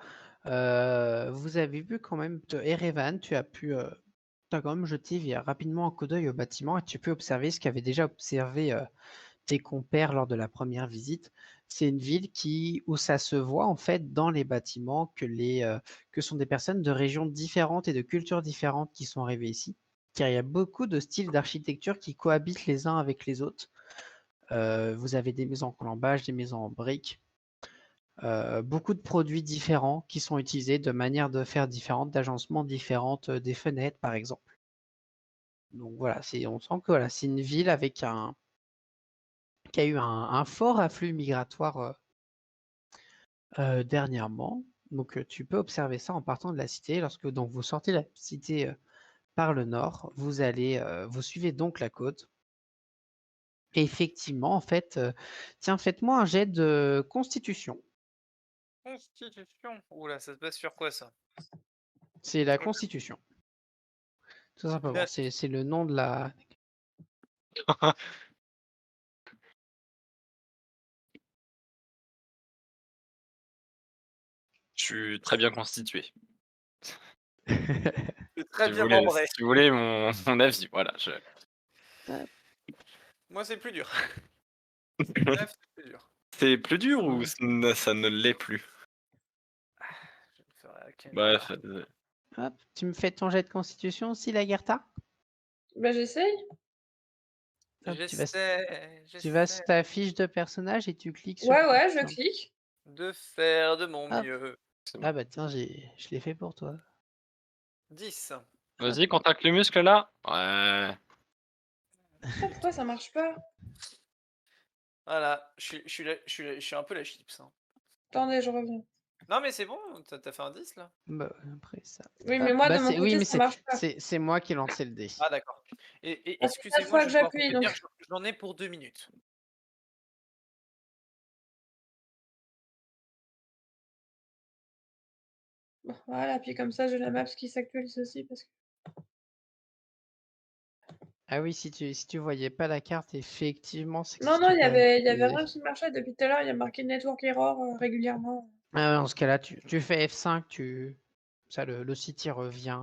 Vous avez vu quand même, Erevan, t'as quand même jeté rapidement un coup d'œil au bâtiment et tu peux observer ce qu'avaient déjà observé tes compères lors de la première visite. C'est une ville où ça se voit en fait dans les bâtiments que sont des personnes de régions différentes et de cultures différentes qui sont arrivées ici, car il y a beaucoup de styles d'architecture qui cohabitent les uns avec les autres. Vous avez des maisons en colombage, des maisons en briques. beaucoup de produits différents qui sont utilisés de manière de faire différentes, d'agencements différentes, des fenêtres par exemple. Donc voilà, on sent que voilà, c'est une ville avec qui a eu un fort afflux migratoire dernièrement. Donc tu peux observer ça en partant de la cité. Lorsque donc vous sortez de la cité par le nord, vous suivez donc la côte. Et effectivement, en fait, tiens, faites-moi un jet de constitution. Constitution. Oula, ça se base sur quoi ça? C'est la constitution, tout simplement. Neuf. C'est le nom de la. Je suis très bien constitué. C'est très Si vous bien voulez, membré. si vous voulez mon avis, voilà. Moi, c'est plus dur. Neuf, c'est plus dur. C'est plus dur ou Ouais. ça ne l'est plus? Je le ferai à quel Bref, moment? Hop, tu me fais ton jet de constitution aussi, Lagertha? Bah, j'essaye. Hop, J'essaie, tu vas j'essaie sur ta fiche de personnage et tu cliques sur Ouais, quoi? ouais, je clique. de faire de mon Hop. mieux. c'est bon. Ah bah tiens, je l'ai fait pour toi. 10. Vas-y, contacte le muscle là. Ouais. Putain, pourquoi ça marche pas? Voilà, je suis un peu la chips, hein. Attendez, je reviens. Non, mais c'est bon, t'as fait un 10 là? Bah, après ça. Oui, mais Hop, moi, bah de mon oui, côté, mais ça marche pas. c'est moi qui ai lancé le dé. Ah, d'accord. Et Ça fait 4 excusez-moi, fois je que vais pouvoir vous j'appuie, prévenir, donc. j'en ai pour 2 minutes. Bon, voilà, puis comme ça, j'ai la map qui s'actualise aussi, parce que... Ah oui, si tu voyais pas la carte, effectivement, c'est que Non, si non, tu il y perds avait des- rien qui marchait. Depuis tout à l'heure, il y a marqué Network Error régulièrement. Ah, dans ce cas-là, tu fais F5, ça, le site il revient.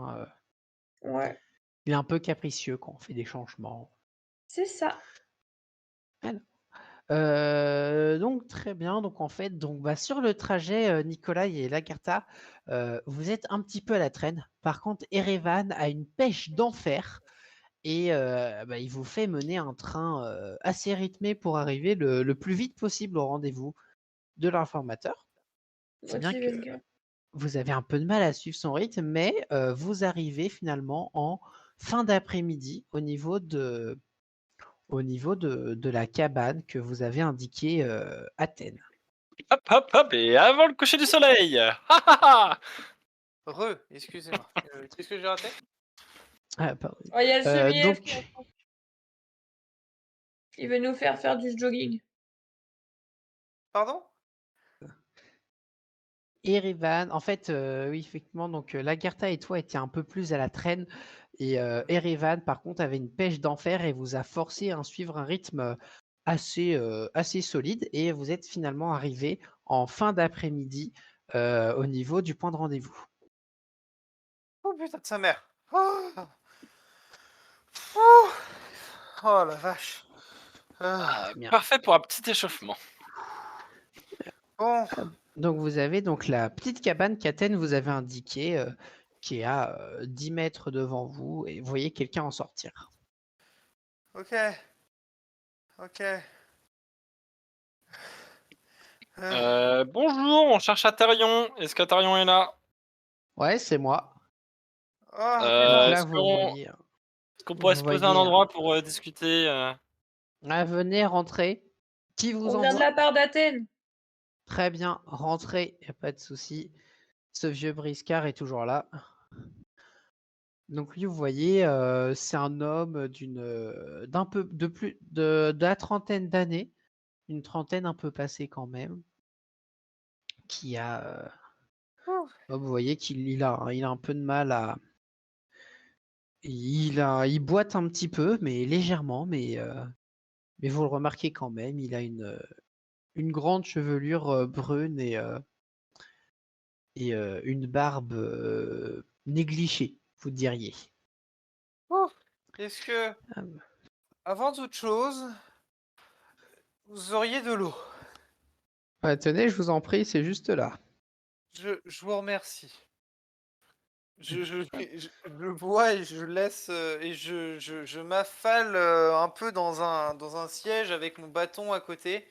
Ouais, Il est un peu capricieux quand on fait des changements. c'est ça. Donc très bien. Donc en fait, sur le trajet, Nicolas et Lagartha, vous êtes un petit peu à la traîne. Par contre, Erevan a une pêche d'enfer et il vous fait mener un train assez rythmé pour arriver le plus vite possible au rendez-vous de l'informateur. C'est bien Motivé que le gars. vous avez un peu de mal à suivre son rythme, mais vous arrivez finalement en fin d'après-midi au niveau de la cabane que vous avez indiquée Athènes. Hop, hop, hop, et avant le coucher du soleil. Ha ha ha. Excusez-moi. Qu'est-ce que j'ai raté? Ah, pardon. Oh, il y a le semi-F qui Donc, approche. Il veut nous faire du jogging. Pardon? Erevan, en fait, oui, effectivement, donc Lagertha et toi étiez un peu plus à la traîne, et Erevan, par contre, avait une pêche d'enfer et vous a forcé à suivre un rythme assez solide, et vous êtes finalement arrivé en fin d'après-midi au niveau du point de rendez-vous. Oh putain de sa mère. Oh, oh, oh la vache. Très bien. Parfait pour un petit échauffement. Bon, Donc vous avez donc la petite cabane qu'Athènes vous avait indiquée, qui est à 10 mètres devant vous, et vous voyez quelqu'un en sortir. ok. Ok. Bonjour, on cherche Atarion. Est-ce qu'Atarion est là? Ouais, c'est moi. Oh Donc putain. là, Est-ce qu'on pourrait vous se poser un voyez, endroit pour discuter venez rentrer. Qui vous On vient de envoie? la part d'Athènes. Très bien, rentrez, y a pas de souci. Ce vieux briscard est toujours là. Donc lui, vous voyez, c'est un homme d'un peu de la trentaine d'années, une trentaine un peu passée quand même, qui a, vous voyez qu'il a un peu de mal à, il boite un petit peu, mais légèrement, mais vous le remarquez quand même, il a une grande chevelure brune et une barbe négligée, vous diriez. Oh, est-ce que, Ah, avant toute chose, vous auriez de l'eau? tenez, je vous en prie, c'est juste là. Je vous remercie. Je bois et je laisse et je m'affale un peu dans un siège avec mon bâton à côté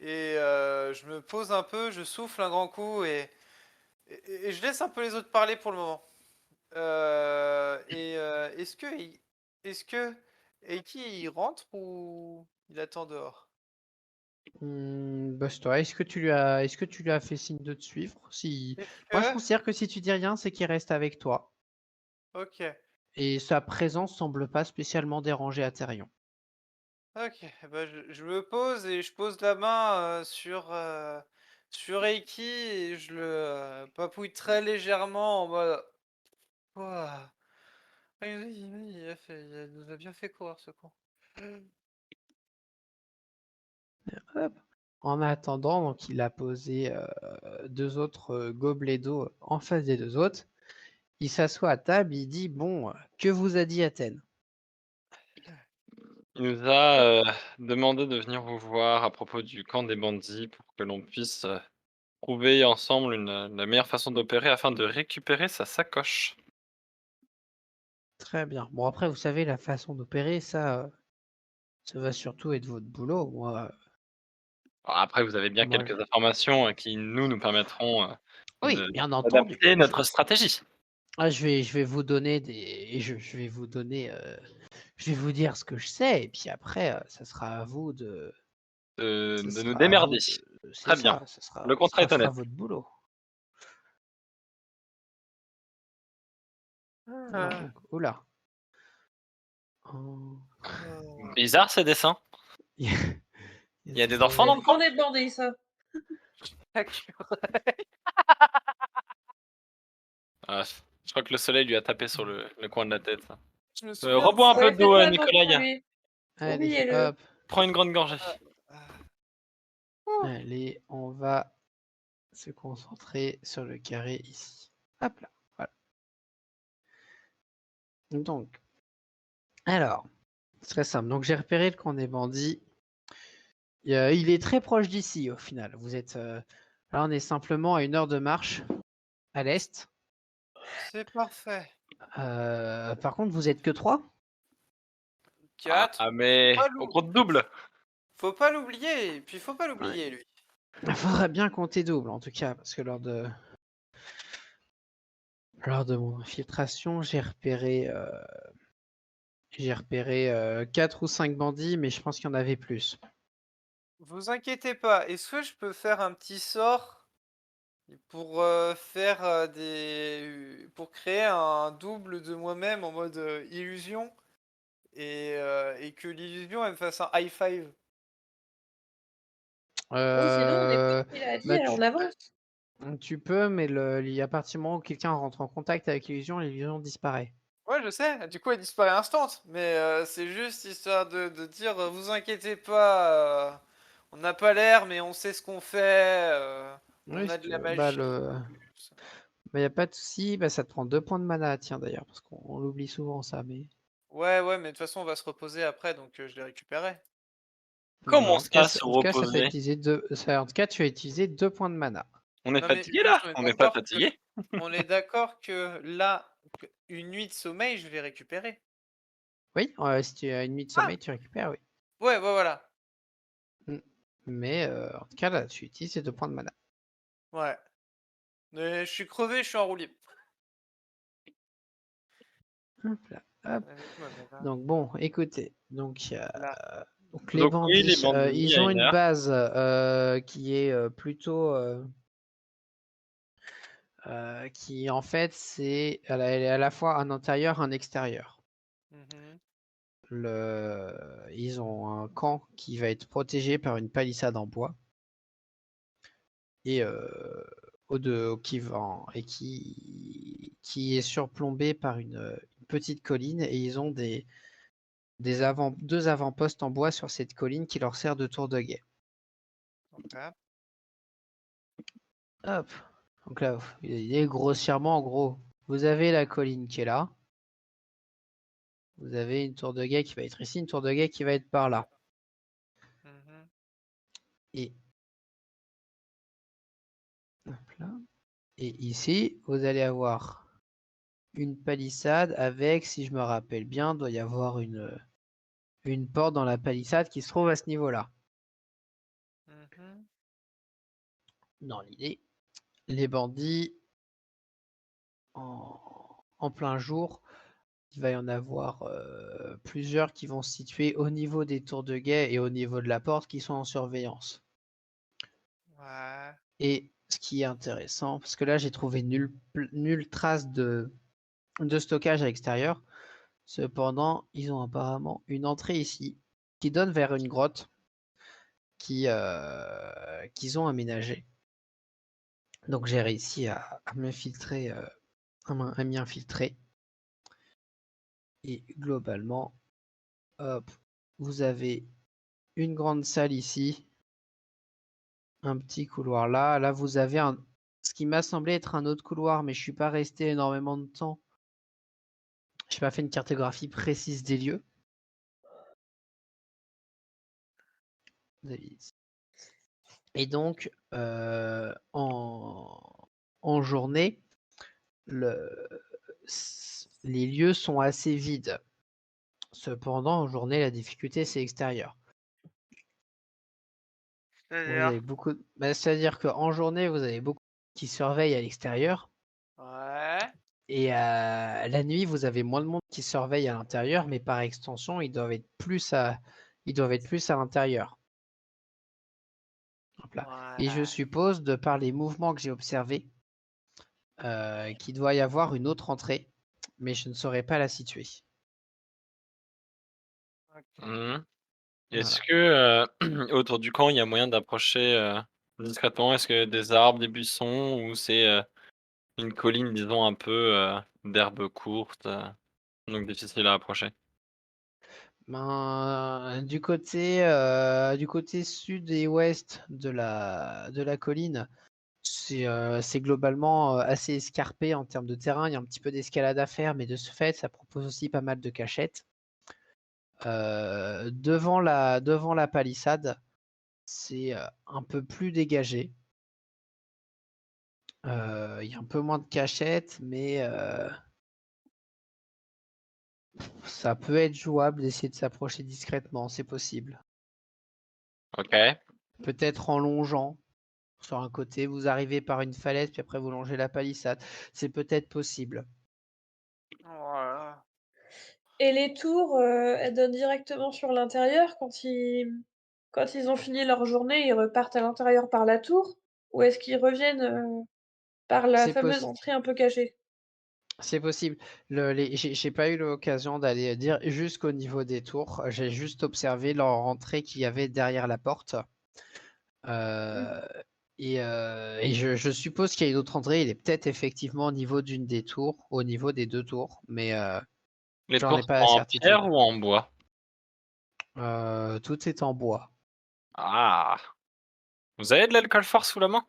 Et je me pose un peu, je souffle un grand coup et je laisse un peu les autres parler pour le moment. Est-ce que Eiki il rentre ou il attend dehors? Buster, est-ce que tu lui as fait signe de te suivre? Si... Est-ce Moi, je que considère que si tu dis rien, c'est qu'il reste avec toi. Ok, Et sa présence semble pas spécialement déranger Atherion. ok. Bah, je me pose et je pose la main sur Eiki et je le papouille très légèrement en mode. Ouah. Il nous a bien fait courir ce con. Hop. En attendant, donc, il a posé deux autres gobelets d'eau en face des deux autres. Il s'assoit à table, il dit, bon, que vous a dit Athènes? Il nous a demandé de venir vous voir à propos du camp des bandits pour que l'on puisse trouver ensemble la meilleure façon d'opérer afin de récupérer sa sacoche. Très bien. Bon, après, vous savez, la façon d'opérer, ça va surtout être votre boulot. Alors après, vous avez bien Moi, quelques informations qui nous permettront Oui, bien entendu. d'adapter notre stratégie. Je vais vous donner je vais vous donner, je vais vous dire ce que je sais, et puis après, ça sera à vous De nous démerder. c'est Très bien. ça, Le contrat est ça fera honnête. votre boulot. Alors Ah, donc, oula. Oh. oh. Bizarre ces dessins. Il Il y a des vous enfants avez- dans le camp? On est bandés, ça. Ah, je crois que le soleil lui a tapé sur le coin de la tête. Je me souviens de Rebois un peu ça. Ouais, faites d'eau, pas attention à Nicolas. lui. Allez, Oubliez-le. hop, Prends une grande gorgée. Ah. Ouh. allez, on va se concentrer sur le carré ici. Hop là, voilà. Donc, alors, c'est très simple. Donc, j'ai repéré le camp des bandits. Il est très proche d'ici, au final. Là, on est simplement à 1 heure de marche à l'est. C'est parfait. Par contre, vous êtes que 3? 4. Mais au compte double. Faut pas l'oublier. Et puis faut pas Ouais. l'oublier, lui. Il faudrait bien compter double, en tout cas, parce que lors de mon infiltration, j'ai repéré 4 ou 5 bandits, mais je pense qu'il y en avait plus. Vous inquiétez pas. Est-ce que je peux faire un petit sort pour faire pour créer un double de moi-même en mode illusion et que l'illusion elle me fasse un high five? Oui, sinon, on est Euh, pas il a dit, bah, on avance. tu peux, mais il y a partir du moment où quelqu'un rentre en contact avec l'illusion disparaît. Ouais, je sais, du coup elle disparaît instant, mais c'est juste histoire de dire vous inquiétez pas, on n'a pas l'air, mais on sait ce qu'on fait, on Oui, a si de tu la veux. Bah, magie. En plus. y a pas de souci. Bah, ça te prend 2 points de mana, tiens, d'ailleurs, parce qu'on l'oublie souvent, ça, mais. Ouais, ouais, mais de toute façon on va se reposer après, donc je les récupérerai. Comment En tout cas, ça, se en tout cas, ça fait reposer? utiliser en tout cas, tu as utilisé 2 points de mana. On est Non mais fatigué juste là? On n'est pas fatigué? on est d'accord que là, une nuit de sommeil, je vais récupérer. Oui, si tu as 1 nuit de Ah! sommeil, tu récupères, oui. Ouais, ouais, voilà. Mais en tout cas, là, tu utilises ces 2 points de mana. Ouais. Mais je suis crevé, je suis en roue libre. Hop là, hop. Avec moi, là. Donc bon, écoutez, Là. donc les Donc oui, les bandits, bandits ils à ont une une heure. base qui est plutôt, qui en fait, elle est à la fois un intérieur, un extérieur. Mhm. Ils ont un camp qui va être protégé par une palissade en bois et qui est surplombé par une petite colline, et ils ont deux avant-postes en bois sur cette colline qui leur sert de tour de guet. Ok. Hop. Donc là, il est grossièrement, en gros, vous avez la colline qui est là. Vous avez une tour de guet qui va être ici, une tour de guet qui va être par là. Mhm. Et, hop là. Et ici, vous allez avoir une palissade avec, si je me rappelle bien, doit y avoir une porte dans la palissade qui se trouve à ce niveau-là. Mhm. dans l'idée, les bandits, en plein jour, il va y en avoir plusieurs qui vont se situer au niveau des tours de guet et au niveau de la porte qui sont en surveillance. Ouais. Et ce qui est intéressant, parce que là j'ai trouvé nulle trace de stockage à l'extérieur. Cependant, ils ont apparemment une entrée ici qui donne vers une grotte qu'ils ont aménagée. Donc j'ai réussi à m'infiltrer, à m'y infiltrer. Et globalement, hop, vous avez une grande salle ici, un petit couloir là. Là, vous avez ce qui m'a semblé être un autre couloir, mais je suis pas resté énormément de temps. Je n'ai pas fait une cartographie précise des lieux. Et donc, en journée, les lieux sont assez vides. Cependant, en journée, la difficulté, c'est extérieur. Vous C'est-à-dire? avez beaucoup. C'est-à-dire qu'en journée, vous avez beaucoup qui surveillent à l'extérieur. Ouais. Et la nuit, vous avez moins de monde qui surveille à l'intérieur, mais par extension, ils doivent être plus à l'intérieur. Hop là. Et je Ouais. suppose, de par les mouvements que j'ai observés, qu'il doit y avoir une autre entrée, mais je ne saurais pas la situer. Ok. Mmh. Voilà. Est-ce que autour du camp, il y a moyen d'approcher discrètement? Est-ce que des arbres, des buissons, ou c'est une colline, disons, un peu d'herbe courte, donc difficile à approcher? Du côté sud et ouest de la colline, c'est globalement assez escarpé en termes de terrain. Il y a un petit peu d'escalade à faire, mais de ce fait, ça propose aussi pas mal de cachettes. Devant la palissade, c'est un peu plus dégagé. Il y a un peu moins de cachettes, mais ça peut être jouable d'essayer de s'approcher discrètement, c'est possible. OK. Peut-être en longeant sur un côté, vous arrivez par une falaise, puis après vous longez la palissade. C'est peut-être possible. Voilà. Et les tours, elles donnent directement sur l'intérieur quand ils ont fini leur journée, ils repartent à l'intérieur par la tour? Ou est-ce qu'ils reviennent, par la C'est fameuse possi entrée un peu cachée? c'est possible. J'ai pas eu l'occasion d'aller dire jusqu'au niveau des tours. J'ai juste observé leur entrée qu'il y avait derrière la porte. Mmh. Euh, et je suppose qu'il y a une autre entrée. Il est peut-être effectivement au niveau d'une des tours, au niveau des deux tours, mais Les j'en tours ai sont pas la en pierre certitude. ou en bois? Tout est en bois. Ah! Vous avez de l'alcool fort sous la main?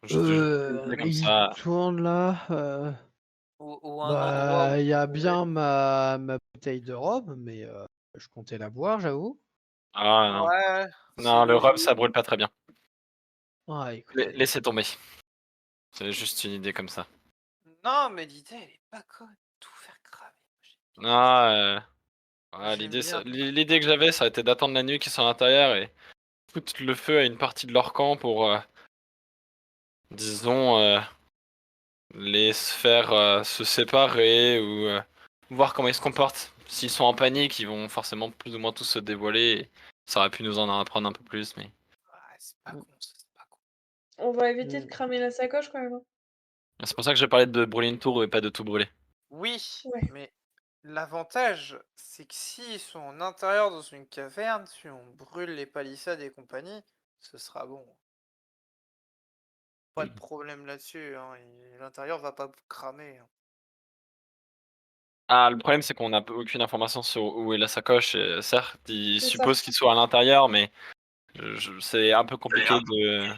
Juste une idée comme Il ça. tourne là. Ou un endroit où Bah, il y a vous pouvez. bien ma bouteille de rhum, mais je comptais la boire, j'avoue. Ah non. Ouais, c'est Non, le rhum, logique. ça brûle pas très bien. Ah, écoutez. Laissez tomber. C'est juste une idée comme ça. Non, mais l'idée, elle est pas conne. Tout faire cramer. Ah, ouais, J'aime bien tout faire l'idée que cramer. j'avais, ça a été d'attendre la nuit qu'ils soient à l'intérieur et foutre le feu à une partie de leur camp pour, disons, les faire se séparer, ou voir comment ils se comportent. S'ils sont en panique, ils vont forcément plus ou moins tous se dévoiler. Et ça aurait pu nous en apprendre un peu plus, mais Ouais, c'est pas Mm, con, ça, c'est pas con. On va éviter de mm. cramer la sacoche quand même, hein? c'est pour ça que j'ai parlé de brûler une tour et pas de tout brûler. Oui, Ouais. mais l'avantage, c'est que s'ils sont en intérieur dans une caverne, si on brûle les palissades et compagnie, ce sera bon. Pas de problème là-dessus, hein, l'intérieur va pas cramer, hein. Ah, le problème, c'est qu'on n'a aucune information sur où est la sacoche. Et certes, ils C'est ça. supposent qu'il soit à l'intérieur, mais c'est un peu compliqué de,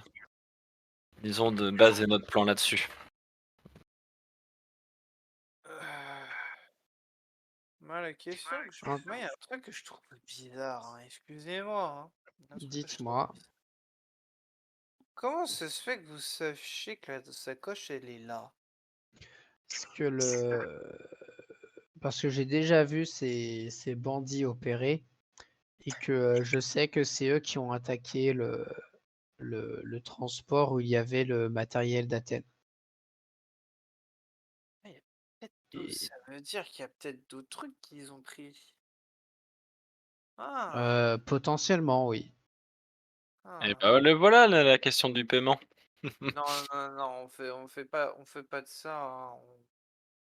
disons, de baser notre plan là-dessus. Euh, Moi, la question que Hein, moi, il y a un truc que je trouve bizarre, hein, excusez-moi, hein. Un truc que je trouve dites-moi. bizarre. Comment ça se fait que vous sachiez que la sacoche, elle est là? Parce que j'ai déjà vu ces bandits opérer et que je sais que c'est eux qui ont attaqué le transport où il y avait le matériel d'Athènes. Et, Ça veut dire qu'il y a peut-être d'autres trucs qu'ils ont pris. Ah, potentiellement, oui. Et ah. bah le voilà la question du paiement. Non, non, non, on fait pas de ça, hein. On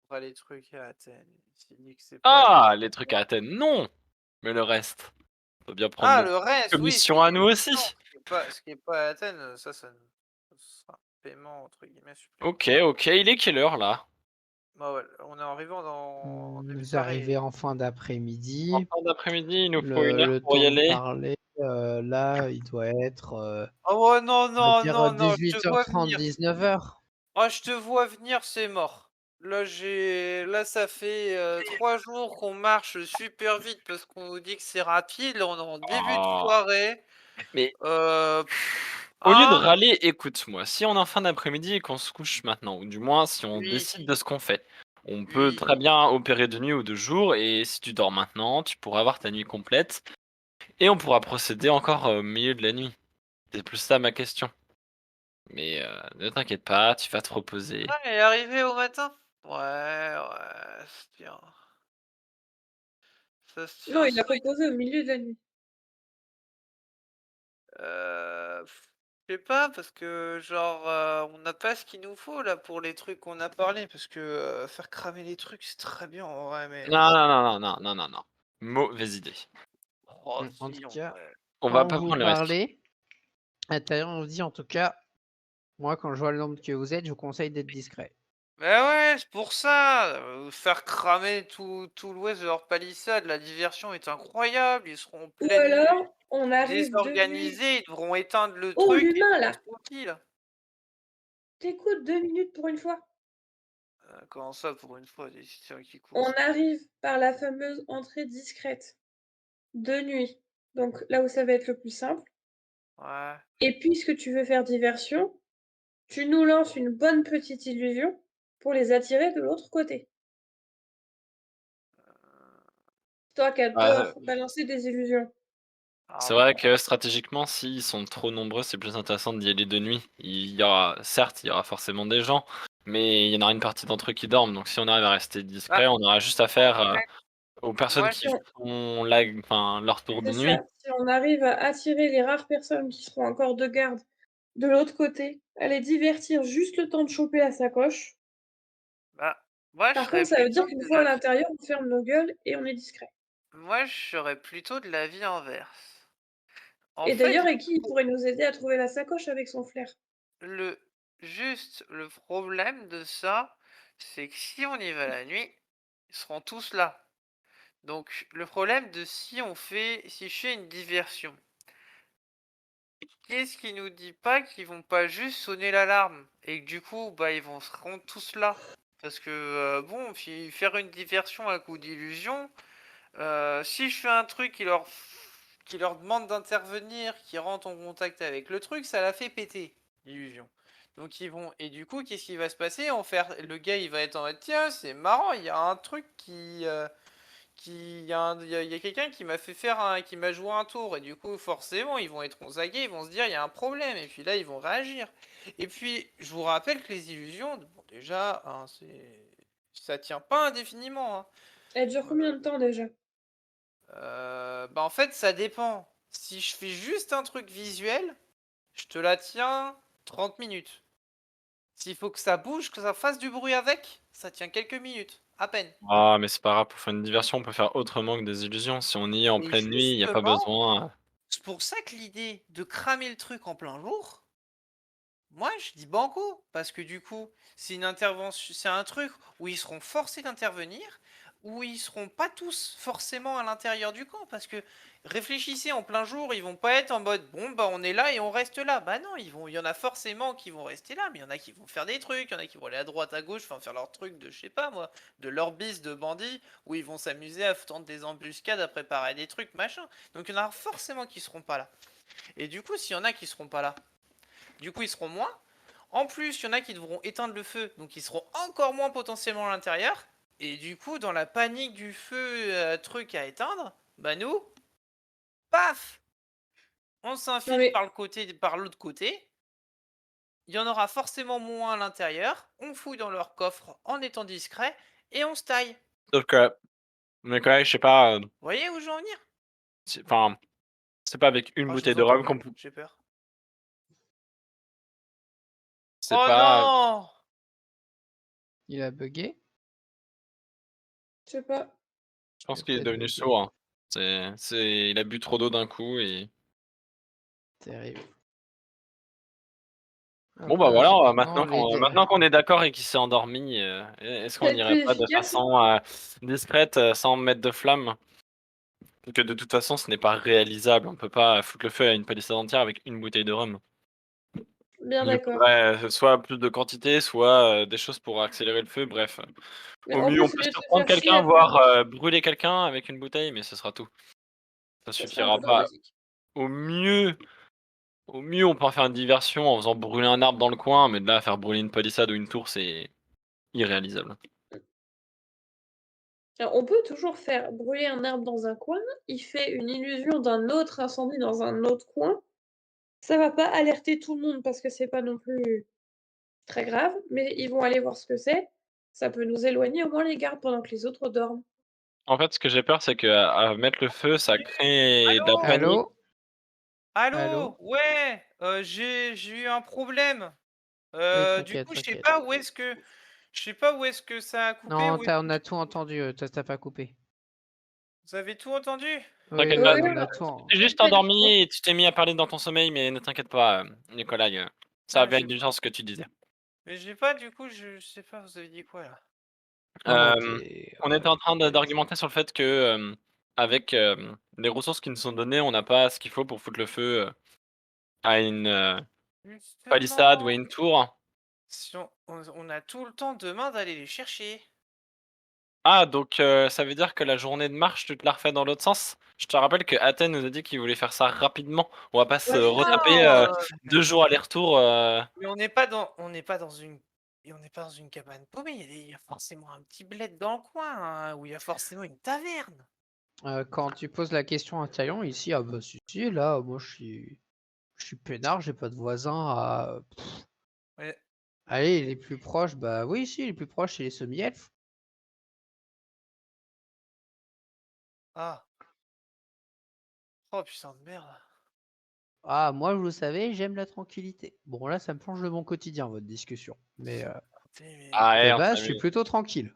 fera les trucs à Athènes. Il dit que c'est pas lui. Ah, les trucs à Athènes, non! Mais le reste, on peut bien prendre Ah, notre le reste, oui, commission à nous aussi. ce qui est pas à Athènes, ça sera un paiement entre guillemets Ok, supplémentaire. ok, il est quelle heure là? Bah ouais, on est arrivant en début de Vous soirée. arrivez en fin En d'après-midi. fin d'après-midi, il nous faut 1 heure Le pour y temps de aller. parler, là, il doit être, Oh ouais, non, on va non, dire, non, non, je te vois 18h30, venir. 19h. Ah, je te vois venir, c'est mort. Là, ça fait 3 jours qu'on marche super vite parce qu'on nous dit que c'est rapide. Là, on est en début de Oh, soirée. mais au lieu de Hein? râler, écoute-moi, si on est en fin d'après-midi et qu'on se couche maintenant, ou du moins si on Oui, décide de ce qu'on fait, on peut oui. très bien opérer de nuit ou de jour, et si tu dors maintenant, tu pourras avoir ta nuit complète, et on pourra procéder encore au milieu de la nuit. C'est plus ça ma question. Mais ne t'inquiète pas, tu vas te reposer. Ah, elle est arrivée au matin? Ouais, ouais, c'est bien. Ça se Non, tient, il ça. a proposé au milieu de la nuit. Euh, je sais pas, parce que genre, on n'a pas ce qu'il nous faut là pour les trucs qu'on a parlé, parce que faire cramer les trucs, c'est très bien en vrai, mais... Non, non, non, non, non, non, non, non. Mauvaise idée. Oh En tout si, en cas, vrai. On va quand pas vous prendre le risque. parlez, à l'intérieur, on vous dit, en tout cas, moi, quand je vois le nombre que vous êtes, je vous conseille d'être discret. Mais ouais, c'est pour ça, faire cramer tout l'ouest de leur palissade, la diversion est incroyable, ils seront en Ou pleine nuit, alors, on arrive de nuit. désorganisés, ils devront éteindre le Oh, truc et l'humain, tout là! tranquille. T'écoutes 2 minutes pour une fois. Comment ça pour une fois, des histoires qui On courent? arrive par la fameuse entrée discrète, de nuit. Donc là où ça va être le plus simple. Ouais. Et puisque tu veux faire diversion, tu nous lances une bonne petite illusion pour les attirer de l'autre côté. Toi qui Bah, adores balancer des illusions. c'est Ah vrai bon. que stratégiquement, s'ils sont trop nombreux, c'est plus intéressant d'y aller de nuit. Il y aura, certes, il y aura forcément des gens, mais il y en aura une partie d'entre eux qui dorment. Donc si on arrive à rester Bah, discret, on aura juste à en faire fait, aux personnes moi Si qui on, font enfin, leur tour de c'est nuit. ça, si on arrive à attirer les rares personnes qui seront encore de garde de l'autre côté, à les divertir juste le temps de choper la sacoche. bah, moi je Par contre, serais ça veut dire plutôt qu'une de fois à la l'intérieur, on ferme nos gueules et on est discret. moi je serais plutôt de l'avis inverse. En Et fait, d'ailleurs, Eki, il pourrait nous aider à trouver la sacoche avec son flair. le le problème de ça, c'est que si on y va la nuit, ils seront tous là. Donc le problème de si je fais une diversion, qu'est-ce qui nous dit pas qu'ils vont pas juste sonner l'alarme et que du coup, bah, ils vont seront tous là? Parce que, bon, faire une diversion à coup d'illusion, si je fais un truc qui leur demande d'intervenir, qui rentre en contact avec le truc, ça la fait péter, l'illusion. Donc ils vont et du coup, qu'est-ce qui va se passer? Le gars, il va être en mode: «Tiens, c'est marrant, il y a un truc il y a, il y a quelqu'un qui m'a qui m'a joué un tour et du coup forcément ils vont être zagués, ils vont se dire il y a un problème et puis là ils vont réagir. Et puis je vous rappelle que les illusions, bon déjà, hein, ça tient pas indéfiniment, hein. Elle dure combien de temps déjà? Bah en fait ça dépend. Si je fais juste un truc visuel, je te la tiens 30 minutes. S'il faut que ça bouge, que ça fasse du bruit avec, ça tient quelques minutes, à peine. Ah, mais c'est pas grave, pour faire une diversion, on peut faire autrement que des illusions. Si on y est en Et pleine nuit, il n'y a pas justement, besoin. c'est pour ça que l'idée de cramer le truc en plein jour, moi, je dis banco, parce que du coup, c'est une intervention, c'est un truc où ils seront forcés d'intervenir, où ils seront pas tous forcément à l'intérieur du camp, parce que réfléchissez en plein jour, ils vont pas être en mode bon bah on est là et on reste là. Bah non, il y en a forcément qui vont rester là, mais il y en a qui vont faire des trucs, il y en a qui vont aller à droite, à gauche, enfin faire leur truc de je sais pas moi, de leur bise de bandits, où ils vont s'amuser à tenter des embuscades, à préparer des trucs, machin. Donc il y en a forcément qui seront pas là. Et du coup, s'il y en a qui seront pas là, du coup, ils seront moins. En plus, il y en a qui devront éteindre le feu, donc ils seront encore moins potentiellement à l'intérieur. Et du coup, dans la panique du feu, truc à éteindre, bah nous, paf! on Non s'infile mais par l'autre côté, il y en aura forcément moins à l'intérieur, on fouille dans leur coffre en étant discret et on se taille. Sauf que mes collègues, je sais pas, Vous voyez où je veux en venir? enfin, c'est pas avec une Oh, je bouteille vous de entends rhum qu'on plus, pou j'ai peur. c'est Oh pas non! Il a bugué? je sais pas. je Il a pense qu'il est peut-être devenu bugué. sourd, hein. Il a bu trop d'eau d'un coup et Terrible. bon, Hop bah, là, voilà, apparemment les dé maintenant qu'on est d'accord et qu'il s'est endormi, est-ce qu'on Peut-être irait plus pas de efficace? façon, discrète, sans mettre de flamme? Que de toute façon, ce n'est pas réalisable. On peut pas foutre le feu à une palissade entière avec une bouteille de rhum. Bien Il nous d'accord. faudrait, soit plus de quantité, soit, des choses pour accélérer le feu, bref. Mais Au en mieux, on plus, au peut lieu de se surprendre faire chier quelqu'un, à faire voire, brûler quelqu'un avec une bouteille, mais ce sera tout. Ça ça serait un suffira peu pas. dramatique. Au mieux au mieux, on peut en faire une diversion en faisant brûler un arbre dans le coin, mais de là à faire brûler une palissade ou une tour, c'est irréalisable. Alors, on peut toujours faire brûler un arbre dans un coin, il fait une illusion d'un autre incendie dans un autre coin. Ça va pas alerter tout le monde parce que c'est pas non plus très grave, mais ils vont aller voir ce que c'est. Ça peut nous éloigner au moins les gardes pendant que les autres dorment. En fait, ce que j'ai peur, c'est qu'à mettre le feu, ça crée de la Allô? panique. Allô? Allô? Allô? Ouais, j'ai eu un problème. Oui, Du t'inquiète, coup, t'inquiète. je sais pas où est-ce que ça a coupé, Non, où est-ce on a tout entendu, t'as pas coupé. vous avez tout entendu? Oui, T'inquiète oui, pas, Oui, on on a a tout tout tu t'es juste coupé depuis endormi et tu t'es mis à parler dans ton sommeil, mais ne t'inquiète pas, Nicolas, ça Ah, avait j'ai du sens ce que tu disais. mais j'ai pas du coup, je sais pas, vous avez dit quoi là? Non, non, Hem, t'es on était en train t'inquiète. d'argumenter sur le fait que, avec, les ressources qui nous sont données, on n'a pas ce qu'il faut pour foutre le feu, à une, palissade ou à Justement, une tour. si on a tout le temps demain d'aller les chercher. Ah donc ça veut dire que la journée de marche, tu te la refais dans l'autre sens? Je te rappelle que Athènes nous a dit qu'il voulait faire ça rapidement. On va pas se Ouais, c'est ça. retaper, Non, 2 jours aller-retour, mais on n'est pas dans une cabane paumée, il y a forcément un petit bled dans le coin, hein, où il y a forcément une taverne. Quand tu poses la question à Taillon, ici, ah bah si, là, moi je suis peinard, j'ai pas de voisins à... Ouais. Allez, les plus proches, bah oui, si, les plus proches, c'est les semi-elfes. Ah. Oh putain de merde. Ah, moi, vous le savez, j'aime la tranquillité. Bon, là, ça me change de mon quotidien, votre discussion. Mais Putain, mais ah de ouais, on base, je suis s'amuse. plutôt tranquille.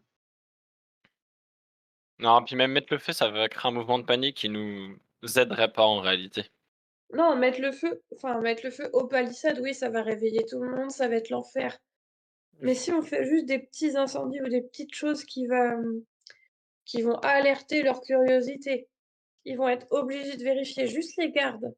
Non, puis même mettre le feu, ça va créer un mouvement de panique qui nous aiderait pas en réalité. Non, mettre le feu aux palissades, oui, ça va réveiller tout le monde, ça va être l'enfer. Mais si on fait juste des petits incendies ou des petites choses qui vont alerter leur curiosité, ils vont être obligés de vérifier, juste les gardes.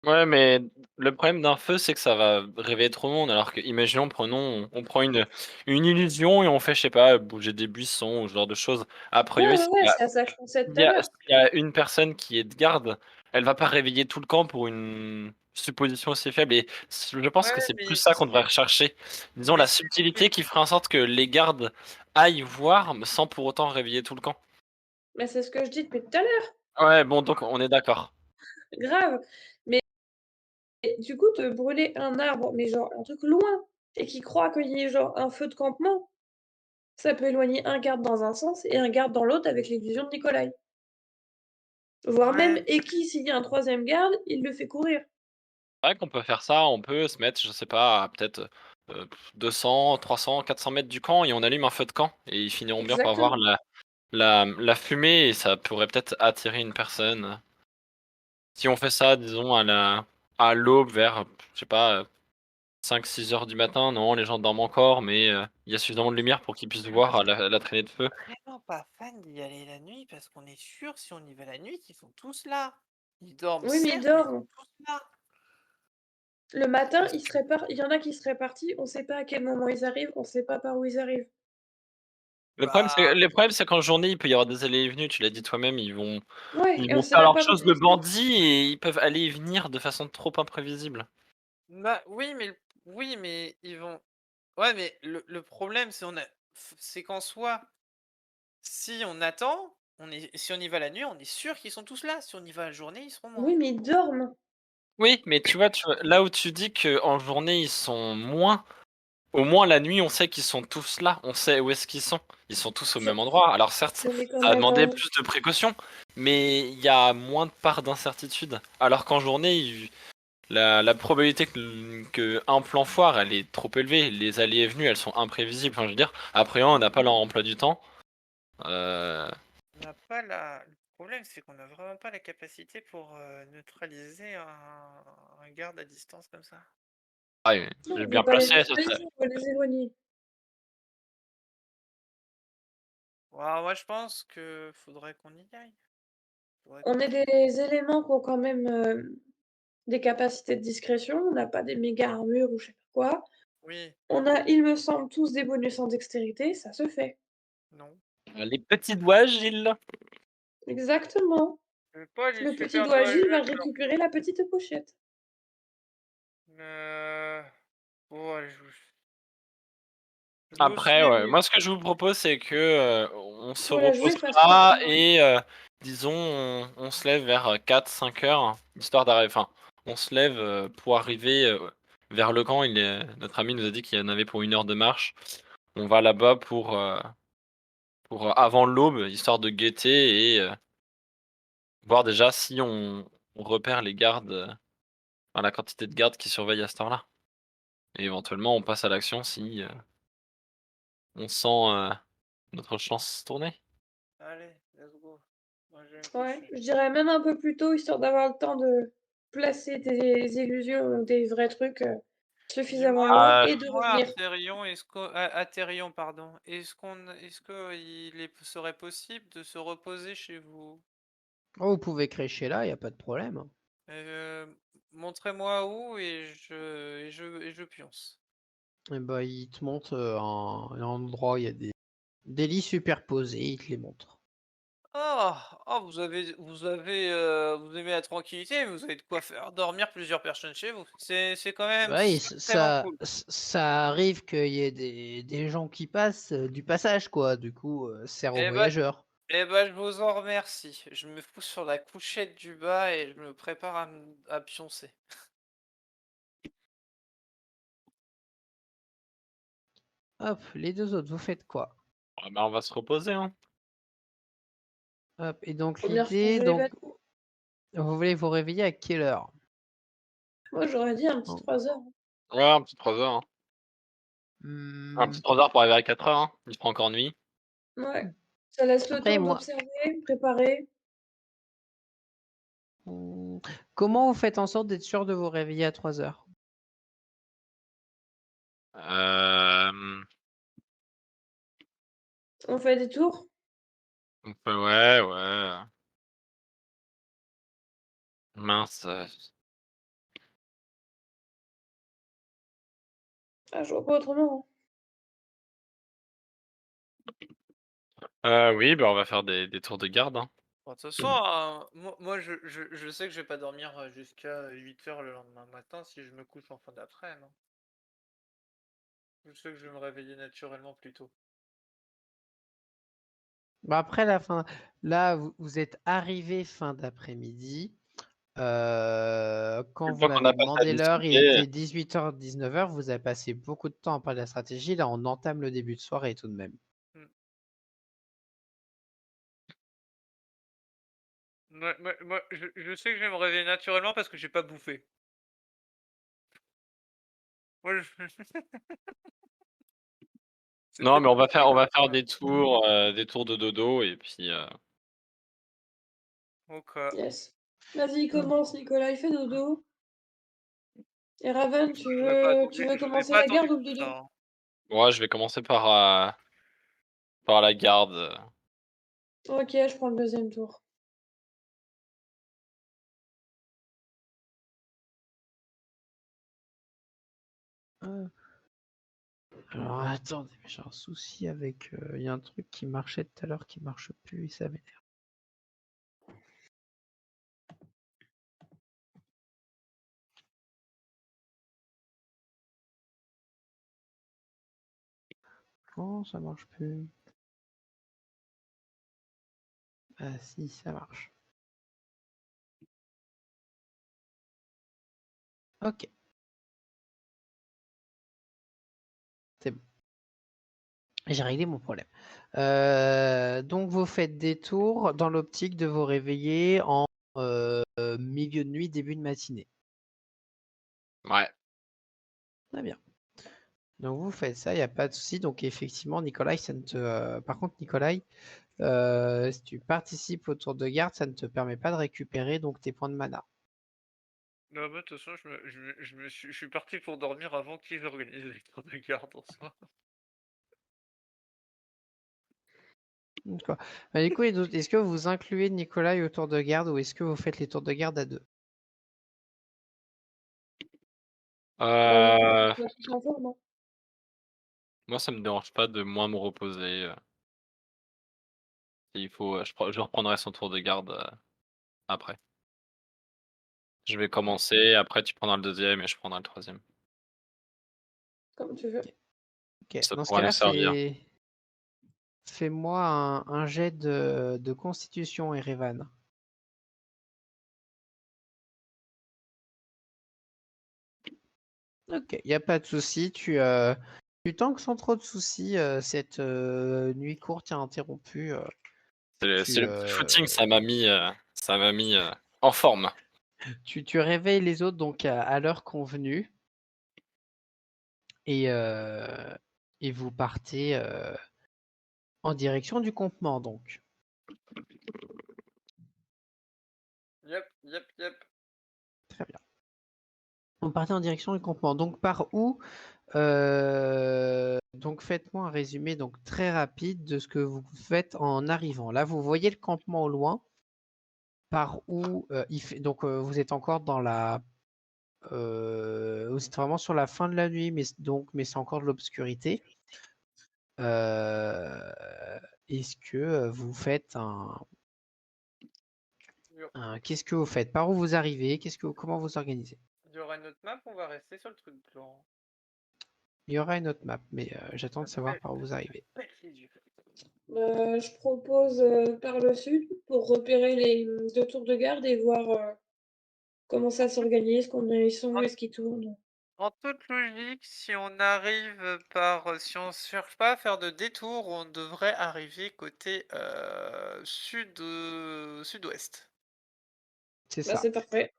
Ouais, mais le problème d'un feu, c'est que ça va réveiller trop le monde. Alors que, imaginons, on prend une illusion et on fait, je sais pas, bouger des buissons ou ce genre de choses. A Ouais, priori, ouais, ouais, c'est à ça que je pensais tout à l'heure. s'il y a une personne qui est de garde, elle va pas réveiller tout le camp pour une supposition aussi faible. Et je pense ouais, que c'est plus mais ça qu'on devrait rechercher. Disons, mais la c'est subtilité qui fera en sorte que les gardes aillent voir sans pour autant réveiller tout le camp. Mais c'est ce que je dis depuis tout à l'heure, Ouais, bon, donc on est d'accord. grave. Mais du coup, de brûler un arbre, mais genre un truc loin, et qui croit qu'il y ait genre un feu de campement, ça peut éloigner un garde dans un sens et un garde dans l'autre avec l'illusion de Nicolai. Voire même, ouais. et qui, s'il y a un troisième garde, il le fait courir. C'est vrai qu'on peut faire ça, on peut se mettre, je sais pas, à peut-être 200, 300, 400 mètres du camp et on allume un feu de camp et ils finiront bien par voir Exactement. la fumée et ça pourrait peut-être attirer une personne. Si on fait ça, disons, à l'aube vers, je sais pas, 5-6 heures du matin, non, les gens dorment encore, mais il y a suffisamment de lumière pour qu'ils puissent Moi, voir je la traînée de feu. suis vraiment pas fan d'y aller la nuit parce qu'on est sûr, si on y va la nuit, qu'ils sont tous là. Ils dorment Oui, mais il certes, mais ils dort. sont tous là. Le matin, Parce il que serait par... il y en a qui seraient partis, on sait pas à quel moment ils arrivent, on sait pas par où ils arrivent. bah Le problème, c'est qu'en journée, il peut y avoir des allées et venues, tu l'as dit toi-même, Ouais, ils et on vont sait faire même leurs pas quand choses de ils sont. bandits et ils peuvent aller et venir de façon trop imprévisible. oui, mais ils vont ouais, mais le problème, c'est qu'en soi, si on attend, si on y va la nuit, on est sûr qu'ils sont tous là. Si on y va la journée, ils seront moins. Oui, mais ils dorment. Oui, mais là où tu dis qu'en journée ils sont moins, au moins la nuit on sait qu'ils sont tous là, on sait où est-ce qu'ils sont. Ils sont tous au Sur même endroit. Alors certes, sur les ça a demandé caméras. plus de précautions, mais il y a moins de part d'incertitude. Alors qu'en journée, la probabilité que un plan foire, elle est trop élevée. Les allées et venues, elles sont imprévisibles. Enfin, je veux dire, après on n'a pas leur emploi du temps. Euh, On n'a pas la... Le problème, c'est qu'on n'a vraiment pas la capacité pour neutraliser un garde à distance comme ça. Ah, oui, Non, j'ai on va bien pas les placé, ça serait. neutraliser, on va les éloigner. Ouais, moi, je pense que faudrait qu'on y aille. Faudrait On qu'on est y aille. des éléments qui ont quand même des capacités de discrétion. On n'a pas des méga armures ou je sais pas quoi. Oui, On a, il me semble, tous des bonus en dextérité, ça se fait. non. Les petits doigts, Gilles. Exactement. Je veux pas les Le petit super doigt doigts Gilles va jeunes, genre. récupérer la petite pochette. Euh... Bon, allez, je vais Après, aussi... ouais. Moi, ce que je vous propose, c'est que on se Pour la jouer fast reposera track. et disons, on se lève vers 4-5 heures, histoire d'arriver. Enfin, on se lève pour arriver vers le camp. Notre ami nous a dit qu'il y en avait pour 1 heure de marche. On va là-bas pour avant l'aube, histoire de guetter et voir déjà si on repère les gardes, enfin, la quantité de gardes qui surveillent à cette heure-là. Et éventuellement, on passe à l'action si on sent notre chance tourner. Allez, let's go. Moi, je vais me Ouais, coucher. je dirais même un peu plus tôt, histoire d'avoir le temps de placer des illusions ou des vrais trucs suffisamment loin Dis-moi, Ah, et de dis-moi, revenir. Atherion, pardon. Est-ce que serait possible de se reposer chez vous? Oh, vous pouvez crécher là, il n'y a pas de problème. Euh, Montrez-moi où et je pionce. Et bah, il te montre un endroit où il y a des lits superposés, il te les montre. Vous aimez la tranquillité, mais vous avez de quoi faire dormir plusieurs personnes chez vous. C'est quand même Ouais, sacrément cool. ça arrive qu'il y ait des gens qui passent du passage, quoi. Du coup, sert aux Eh ben, voyageurs. je vous en remercie. Je me fous sur la couchette du bas et je me prépare à pioncer. Hop, les deux autres, vous faites quoi? ouais, bah, on va se reposer, hein. Hop, et donc Faut bien l'idée, changer les donc, vêtements. vous voulez vous réveiller à quelle heure? Moi, j'aurais dit un petit Oh. 3 heures. Ouais, un petit 3 heures, hein. Un Hmm, petit 3 heures pour arriver à 4 heures, hein. Il fera encore nuit. Ouais. Ça laisse le Après, temps moi, d'observer, préparer. hmm, comment vous faites en sorte d'être sûr de vous réveiller à 3 heures? Euh... On fait des tours. Ouais, ouais. Mince. Ah, je vois pas autrement. Oui, bah on va faire des tours de garde, hein. Bon, de toute façon, moi je sais que je vais pas dormir jusqu'à 8 heures le lendemain matin si je me couche en fin d'après-midi, hein. Je sais que je vais me réveiller naturellement plus tôt. Bah après la fin, là, vous êtes arrivé fin d'après-midi. Quand Une vous fois qu'on a m'avez passé à demandé l'heure, il discuter, était 18h, 19h. Vous avez passé beaucoup de temps à parler de la stratégie. Là, on entame le début de soirée tout de même. Hmm. Moi, je sais que je vais me réveiller naturellement parce que j'ai pas bouffé. Moi, c'est non, peut-être mais on pour va ça faire, on que... va faire Ouais. des tours de dodo et puis. Ok. Yes. Vas-y, Hum. commence, Nicolas. Il fait dodo. Et Raven, tu veux Je vous ai commencer pas la attendu garde ou le pour ça, dodo? hein. Ouais, je vais commencer par la garde. Ok, je prends le deuxième tour. Euh, Alors attendez, mais j'ai un souci avec. Il y a un truc qui marchait tout à l'heure qui marche plus. Et ça m'énerve. Oh, ça marche plus. Ah si, ça marche. Ok, c'est bon. J'ai réglé mon problème. Donc vous faites des tours dans l'optique de vous réveiller en milieu de nuit, début de matinée. Ouais. Très bien. Donc vous faites ça, il n'y a pas de souci. Donc effectivement, Nikolai, ça ne te. Par contre, Nikolai, si tu participes au tour de garde, ça ne te permet pas de récupérer donc tes points de mana. Non, bah, de toute façon, je suis parti pour dormir avant qu'ils organisent les tours de garde en soi. D'accord. Bah, du coup, est-ce que vous incluez Nikolai au tour de garde ou est-ce que vous faites les tours de garde à deux? Euh, On va tous en forme, hein. Moi, ça me dérange pas de moins me reposer. S'il faut, je reprendrai son tour de garde après. Je vais commencer, après tu prendras le deuxième et je prendrai le troisième. Comme tu veux. Ok. Ça Dans ce pourra nous cas-là, servir. fais-moi un jet de constitution, Erevan. Ok, il n'y a pas de souci. Tu tankes sans trop de soucis cette nuit courte et interrompue. C'est Tu, le petit euh, footing, ça m'a mis en forme. tu réveilles les autres donc à l'heure convenue et, euh, et vous partez en direction du campement donc. Yep, yep, yep. Très bien. Vous partez en direction du campement. Donc par où donc faites-moi un résumé donc très rapide de ce que vous faites en arrivant. Là, vous voyez le campement au loin. Par où il fait. Donc vous êtes encore dans la. Vous êtes vraiment sur la fin de la nuit, mais c'est encore de l'obscurité. Est-ce que vous faites qu'est-ce que vous faites? Par où vous arrivez? Comment vous organisez? Il y aura une autre map, on va rester sur le truc blanc. Il y aura une autre map, mais j'attends de savoir Belle, par où vous arrivez. belle les yeux. Je propose par le sud pour repérer les deux tours de garde et voir comment ça s'organise, combien ils sont, En, est-ce qu'ils tournent. en toute logique, si on arrive si on ne cherche pas à faire de détour, on devrait arriver côté sud-ouest. C'est Bah, ça. c'est parfait.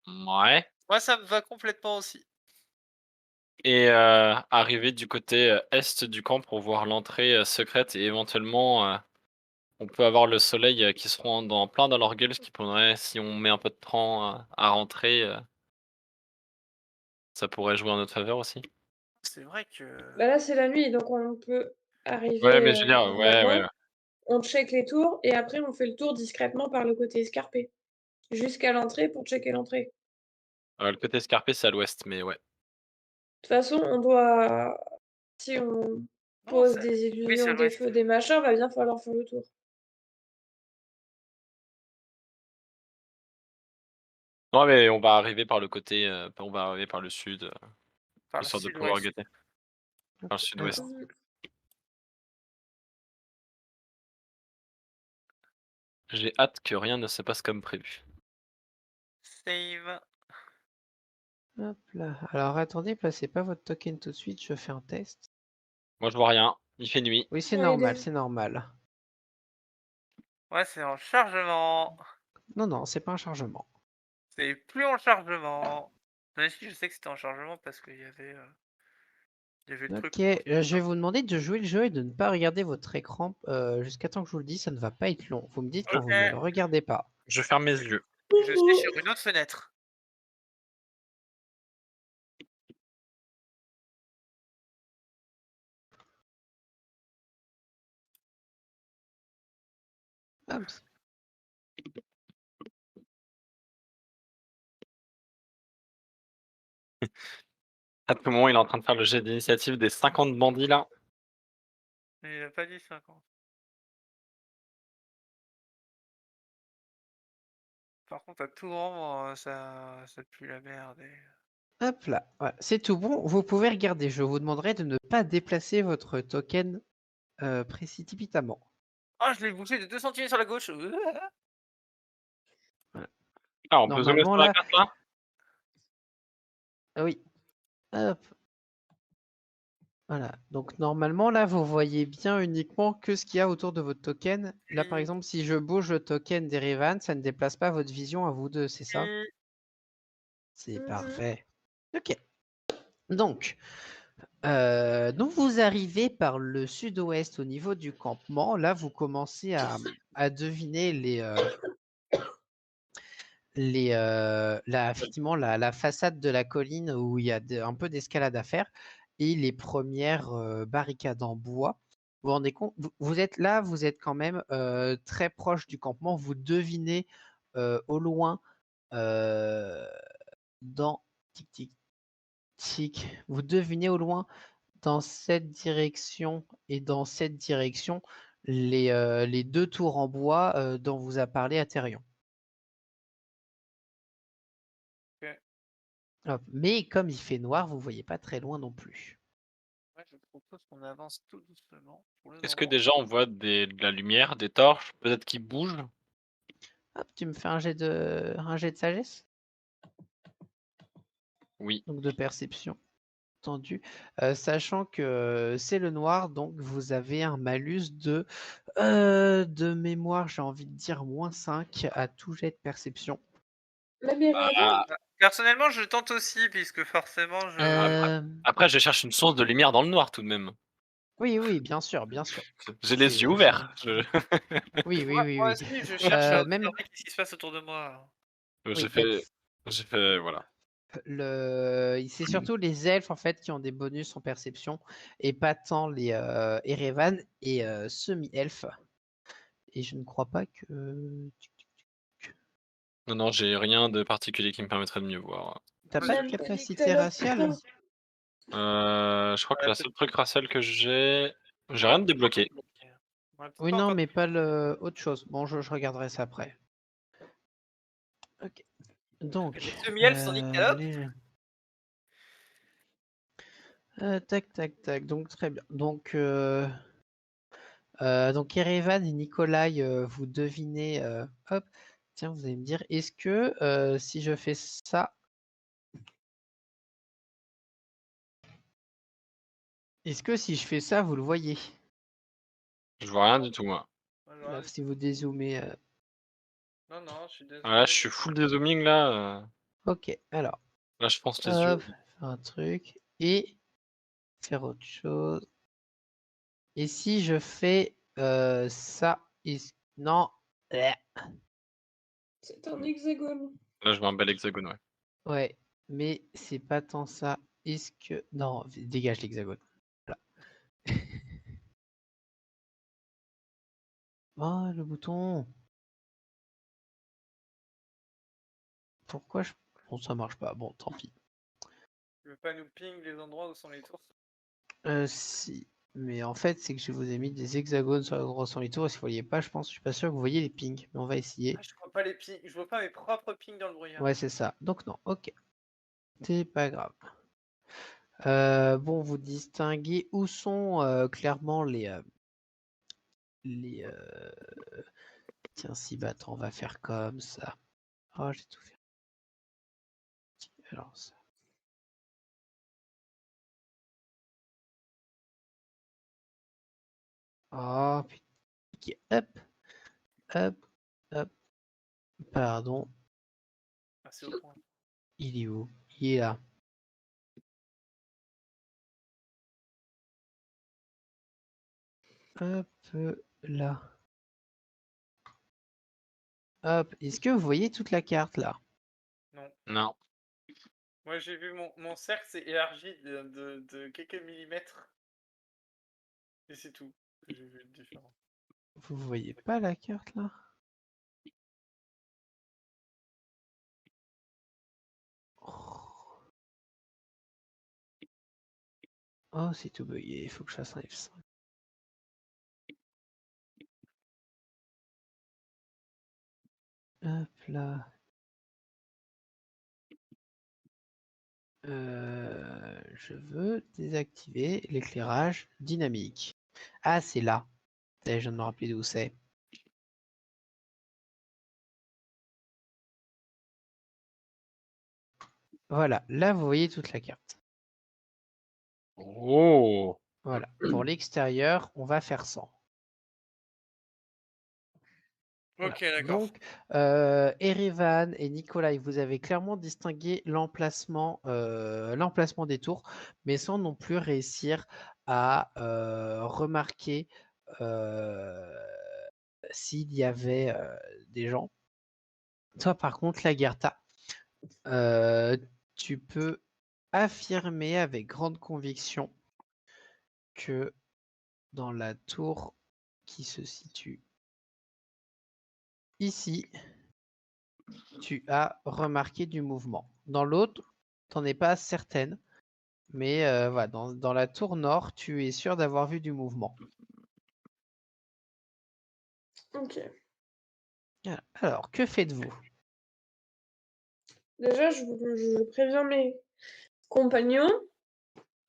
Ouais. Moi, ça me va complètement aussi. Et arriver du côté est du camp pour voir l'entrée secrète et éventuellement on peut avoir le soleil qui se rend plein dans leur gueule, ce qui pourrait, si on met un peu de temps à rentrer, ça pourrait jouer en notre faveur aussi. C'est vrai que... Bah là, c'est la nuit, donc on peut Ouais, arriver mais je veux dire, ouais, ouais, normalement. On check les tours et après on fait le tour discrètement par le côté escarpé. Jusqu'à l'entrée pour checker l'entrée. le côté escarpé, c'est à l'ouest, mais ouais. De toute façon, on doit. Si on Non, pose des oui, c'est illusions, à des l'ouest. feux, des machins, va bien falloir faire le tour. Non, mais on va arriver par le côté, on va arriver par le sud, Par le histoire de pouvoir sud-ouest. guetter. Par le sud-ouest. Alors, J'ai hâte que rien ne se passe comme prévu. Save. hop là. Alors attendez, placez pas votre token tout de suite, je fais un test. Moi, je vois rien. Il fait nuit. Oui, c'est Ouais, normal, c'est normal. Ouais, c'est en chargement. Non, non, c'est pas un chargement. C'est plus en chargement. Mais si, je sais que c'était en chargement parce il y avait le truc Ok, pour... je vais vous demander de jouer le jeu et de ne pas regarder votre écran jusqu'à temps que je vous le dise, ça ne va pas être long. Vous me dites quand vous ne le Ok, regardez pas. Je ferme mes yeux. je suis sur une autre fenêtre. Hop. À tout moment, il est en train de faire le jet d'initiative des 50 bandits là. Mais il a pas dit 50. Par contre, à tout moment, ça pue la merde. Hop là, voilà, c'est tout bon. Vous pouvez regarder. Je vous demanderai de ne pas déplacer votre token précipitamment. Ah, je l'ai bougé de 2 cm sur la gauche. Voilà. Ah, on peut zoomer Normalement sur la là, carte là? Ah oui. Hop. Voilà. Donc normalement, là, vous voyez bien uniquement que ce qu'il y a autour de votre token. Là, par Oui. exemple, si je bouge le token d'Erevan, ça ne déplace pas votre vision à vous deux, c'est ça? C'est parfait. Ok. Donc vous arrivez par le sud-ouest au niveau du campement. Là, vous commencez à deviner effectivement, la façade de la colline où il y a un peu d'escalade à faire et les premières barricades en bois. Vous vous rendez compte, vous êtes là, vous êtes quand même très proche du campement. Vous devinez au loin dans tic tic tic, vous devinez au loin dans cette direction et dans cette direction les deux tours en bois dont vous a parlé Atherion. Ok. Hop. Mais comme il fait noir, vous voyez pas très loin non plus. Ouais, je propose qu'on avance tout doucement pour le Est-ce que moment. déjà on voit de la lumière, des torches, peut-être qui bougent? Hop, tu me fais un jet de sagesse, Oui. donc de perception. Entendu. Sachant que c'est le noir, donc vous avez un malus de mémoire, j'ai envie de dire -5 à tout jet de perception. Même Erevan? Ah, Personnellement, je tente aussi, puisque forcément, Euh, après, je cherche une source de lumière dans le noir tout de même. Oui, oui, bien sûr, bien sûr. J'ai les C'est, yeux ouverts. Oui, oui, oui, moi oui. aussi, je cherche à Même, observer ce qui se passe autour de moi. J'ai oui, bah, fait, voilà. c'est surtout les elfes en fait qui ont des bonus en perception et pas tant les Erevan et semi-elfes. Et je ne crois pas que. Non, non, j'ai rien de particulier qui me permettrait de mieux voir. T'as pas de Même capacité Nicolas raciale? Picot. Je crois que Ouais, la seule truc raciale que j'ai rien de débloqué. Ouais, peut-être Oui, pas non, encore. mais pas le autre chose. Bon, je regarderai ça après. Ok. Donc, Les semi-elfes sont nickel. tac, tac, tac. Donc très bien. Donc Erevan et Nikolai, vous devinez. Hop. Tiens, vous allez me dire, est-ce que si je fais ça, vous le voyez? Je vois rien du tout, moi. Là, si vous dézoomez. Non, non, je suis Ah, là, désolé. je suis full dézooming, là. Ok, alors, Là, je pense les yeux. hop, faire un truc et faire autre chose. Et si je fais ça, non, C'est un hexagone. Là, je vois un bel hexagone, ouais. ouais, mais c'est pas tant ça. Est-ce que non, dégage l'hexagone. Voilà. Oh, le bouton. Pourquoi je... Bon, ça marche pas. Bon, tant pis. Tu veux pas nous ping les endroits où sont les tours? Si. Mais en fait, c'est que je vous ai mis des hexagones sur le gros les tours. Et si vous voyez pas, je suis pas sûr que vous voyez les pings. Mais on va essayer. Ah, je vois pas les pings, je vois pas mes propres pings dans le brouillard. Ouais, c'est ça. Donc non, ok. C'est pas grave. Bon, vous distinguez où sont clairement les tiens, si, bah attends, on va faire comme ça. Oh, j'ai tout fait. Alors ça. Oh, putain. Hop, hop, hop. Pardon. Ah, c'est au point. Il est où? Il est là. Hop, là. Hop. Est-ce que vous voyez toute la carte là? Non. Non. Moi, j'ai vu mon cercle s'est élargi de quelques millimètres. Et c'est tout. J'ai vu de différent. Vous voyez pas la carte là? Oh, c'est tout bugué. Il faut que je fasse un F5. Hop là. Je veux désactiver l'éclairage dynamique. Ah, c'est là. Ça y est, je viens de me rappeler d'où c'est. Voilà, là vous voyez toute la carte. Oh! Voilà, pour l'extérieur, on va faire 100. Voilà. Ok, d'accord. Donc, Erevan et Nikolai, vous avez clairement distingué l'emplacement des tours, mais sans non plus réussir à remarquer s'il y avait des gens. Toi, par contre, Lagertha, tu peux affirmer avec grande conviction que dans la tour qui se situe ici, tu as remarqué du mouvement. Dans l'autre, tu n'en es pas certaine, mais voilà, dans la tour nord, tu es sûr d'avoir vu du mouvement. Ok. Voilà. Alors, que faites-vous? Déjà, je préviens mes compagnons.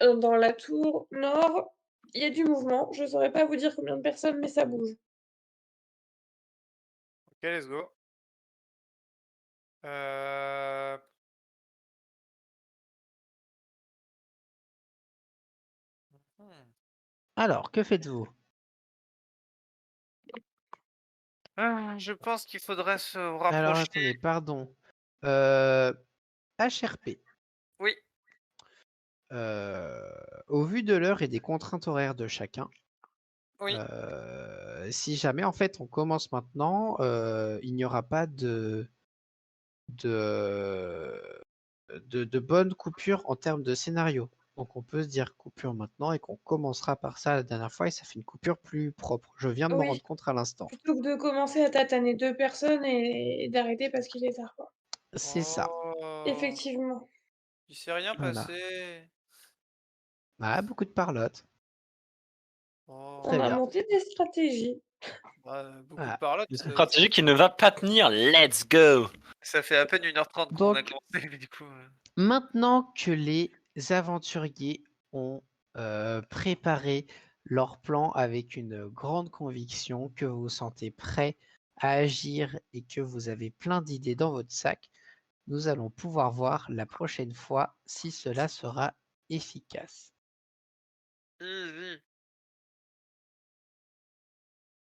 Dans la tour nord, il y a du mouvement. Je saurais pas vous dire combien de personnes, mais ça bouge. Ok, let's go. Euh, hmm. Alors, que faites-vous? Je pense qu'il faudrait se Alors, rapprocher. attendez, pardon. HRP. Oui, Au vu de l'heure et des contraintes horaires de chacun, oui. si jamais en fait on commence maintenant, il n'y aura pas de, de bonne coupure en termes de scénario. Donc on peut se dire coupure maintenant et qu'on commencera par ça la dernière fois et ça fait une coupure plus propre. Je viens de m'en Oui, rendre compte à l'instant. plutôt que de commencer à tataner 2 personnes et d'arrêter parce qu'il est tard, quoi. C'est ça. Oh, Effectivement. il s'est rien Voilà. passé. Ah, beaucoup de parlotte. On Très Oh, a bien. monté des stratégies. beaucoup de Voilà. parlotte. Une stratégie qui ne va pas tenir, let's go! Ça fait à peine 1h30 qu'on a Donc, commencé, mais du coup. maintenant que les aventuriers ont préparé leur plan avec une grande conviction, que vous vous sentez prêt à agir et que vous avez plein d'idées dans votre sac, nous allons pouvoir voir la prochaine fois si cela sera efficace. Easy.